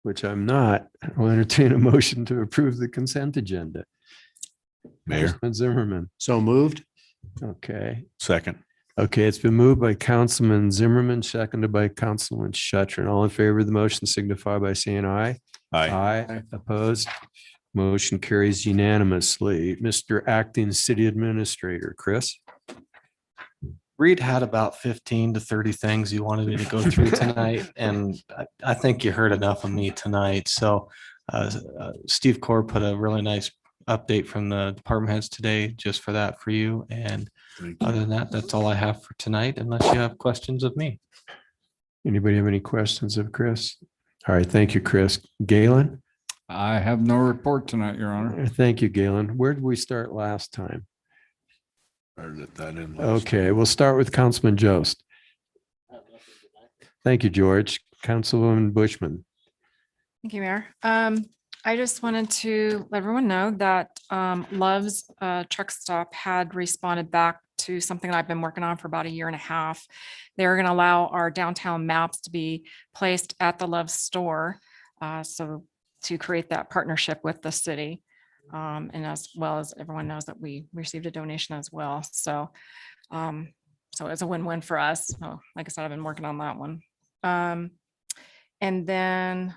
Speaker 1: which I'm not, I'll entertain a motion to approve the consent agenda.
Speaker 2: Mayor.
Speaker 1: Councilman Zimmerman.
Speaker 8: So moved.
Speaker 1: Okay.
Speaker 2: Second.
Speaker 1: Okay, it's been moved by Councilman Zimmerman, seconded by Councilman Shuttrin. All in favor of the motion signify by saying aye.
Speaker 2: Aye.
Speaker 1: Aye. Opposed? Motion carries unanimously. Mr. Acting City Administrator, Chris.
Speaker 9: Reed had about 15 to 30 things you wanted me to go through tonight, and I think you heard enough of me tonight. So Steve Core put a really nice update from the department heads today, just for that for you. And other than that, that's all I have for tonight, unless you have questions of me.
Speaker 1: Anybody have any questions of Chris? All right, thank you, Chris. Galen?
Speaker 15: I have no report tonight, Your Honor.
Speaker 1: Thank you, Galen. Where did we start last time?
Speaker 2: Or that in last
Speaker 1: Okay,
Speaker 2: time.
Speaker 1: we'll start with Councilman Jost. Thank you, George. Councilwoman Bushman.
Speaker 10: Thank you, Mayor. I just wanted to let everyone know that Love's Truck Stop had responded back to something that I've been working on for about 1.5 years. They're going to allow our downtown maps to be placed at the Love store. So to create that partnership with the city. And as well as everyone knows that we received a donation as well. So it's a win-win for us. So like I said, I've been working on that one. And then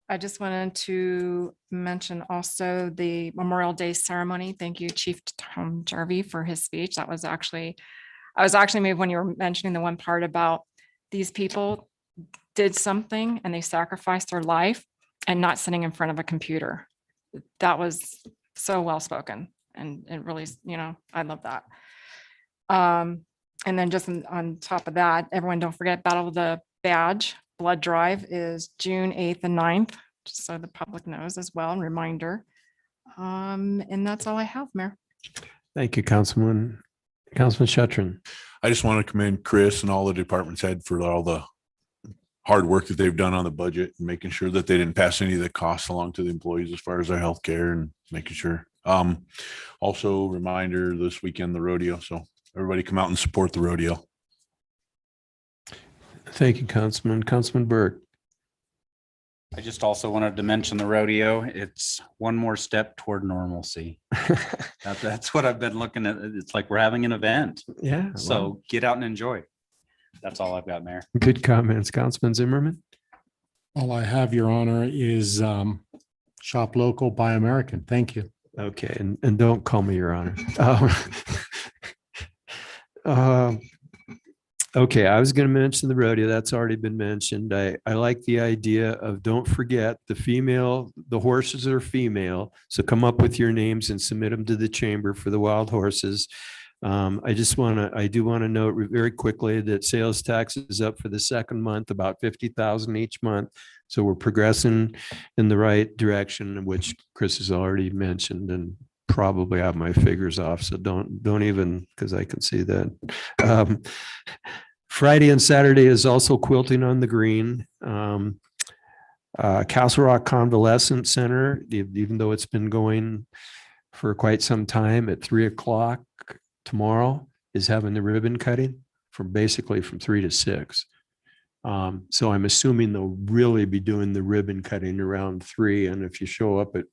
Speaker 10: I just wanted to mention also the Memorial Day ceremony. Thank you, Chief Tom Jarvie, for his speech. I was actually moved when you were mentioning the one part about these people did something and they sacrificed their life and not sitting in front of a computer. That was so well spoken, and it really, I love that. And then just on top of that, everyone don't forget Battle of the Badge blood drive is June 8th and 9th, just so the public knows as well, and reminder. And that's all I have, Mayor.
Speaker 1: Thank you, Councilman Shetron.
Speaker 2: I just want to commend Chris and all the departments head for all the hard work that they've done on the budget and making sure that they didn't pass any of the costs along to the employees as far as their health care and making sure. Also reminder this weekend, the rodeo. So everybody come out and support the rodeo.
Speaker 1: Thank you, Councilman Burke.
Speaker 14: I just also wanted to mention the rodeo. It's one more step toward normalcy. That's what I've been looking at. It's like we're having an event.
Speaker 1: Yeah.
Speaker 14: So get out and enjoy. That's all I've got, Mayor.
Speaker 1: Good comments, Councilman Zimmerman.
Speaker 8: All I have, Your Honor, is shop local, buy American. Thank you.
Speaker 1: Okay, and don't call me Your Honor. Okay, I was going to mention the rodeo. That's already been mentioned. I like the idea of don't forget the horses are female. So come up with your names and submit them to the chamber for the wild horses. I do want to note very quickly that sales tax is up for the second month, about 50,000 each month. So we're progressing in the right direction, which Chris has already mentioned, and probably have my figures off. So don't even, because I can see that. Friday and Saturday is also quilting on the green. Castle Rock Convalescent Center, even though it's been going for quite some time, at 3:00 tomorrow is having the ribbon cutting from 3 to 6. So I'm assuming they'll really be doing the ribbon cutting around 3. And if you show up at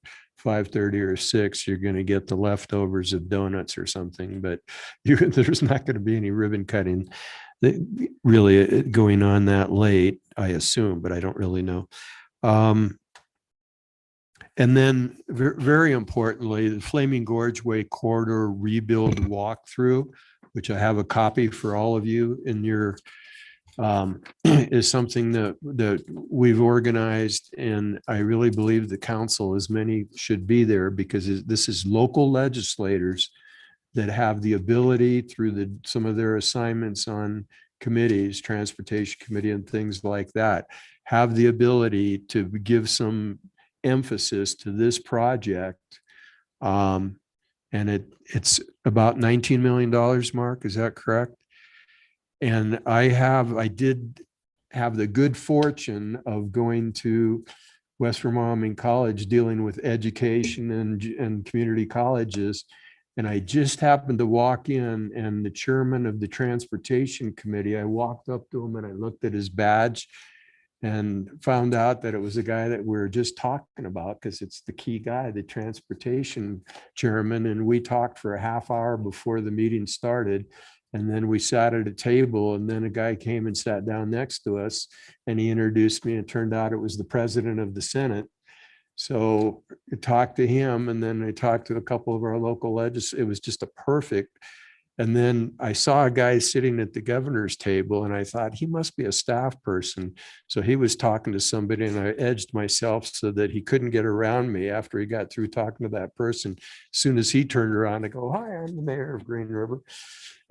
Speaker 1: 5:30 or 6, you're going to get the leftovers of donuts or something, but there's not going to be any ribbon cutting really going on that late, I assume, but I don't really know. And then very importantly, the Flaming Gorge Way Corridor Rebuild Walkthrough, which I have a copy for all of you in your, is something that we've organized. And I really believe the council, as many should be there, because this is local legislators that have the ability through some of their assignments on committees, transportation committee and things like that, have the ability to give some emphasis to this project. And it's about $19 million, Mark, is that correct? And I did have the good fortune of going to West Wyoming College, dealing with education and community colleges. And I just happened to walk in, and the chairman of the transportation committee, I walked up to him and I looked at his badge and found out that it was the guy that we were just talking about, because it's the key guy, the transportation chairman. And we talked for a half hour before the meeting started. And then we sat at a table, and then a guy came and sat down next to us, and he introduced me. It turned out it was the president of the Senate. So I talked to him, and then I talked to a couple of our local legislators. It was just a perfect. And then I saw a guy sitting at the governor's table, and I thought he must be a staff person. So he was talking to somebody, and I edged myself so that he couldn't get around me after he got through talking to that person. As soon as he turned around, I go, "Hi, I'm the mayor of Green River."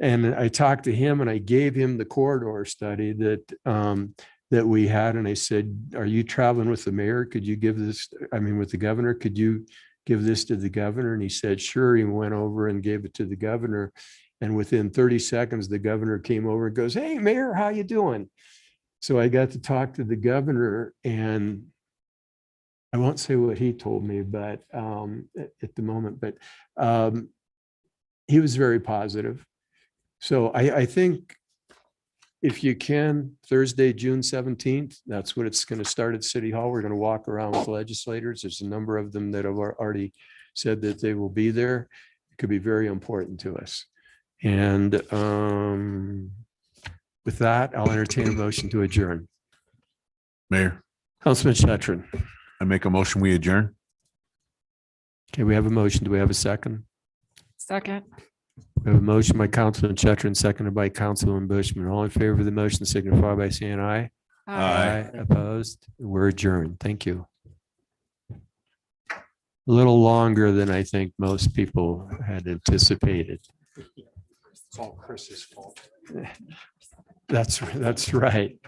Speaker 1: And I talked to him, and I gave him the corridor study that we had. And I said, "Are you traveling with the mayor? Could you give this, with the governor, could you give this to the governor? And he said, sure. He went over and gave it to the governor. And within 30 seconds, the governor came over and goes, hey, Mayor, how you doing? So I got to talk to the governor, and I won't say what he told me, but at the moment, but he was very positive. So I think if you can, Thursday, June 17th, that's what it's going to start at City Hall. We're going to walk around with legislators. There's a number of them that have already said that they will be there. It could be very important to us. And with that, I'll entertain a motion to adjourn.
Speaker 2: Mayor,
Speaker 1: Councilman Shetron.
Speaker 2: I make a motion, we adjourn.
Speaker 1: Okay, we have a motion. Do we have a second?
Speaker 10: Second.
Speaker 1: We have a motion by Councilman Shetron, seconded by Councilman Bushman. All in favor of the motion signify by saying aye.
Speaker 2: Aye.
Speaker 1: Opposed? We're adjourned. Thank you. A little longer than I think most people had anticipated.
Speaker 8: It's all Chris's fault.
Speaker 1: That's right.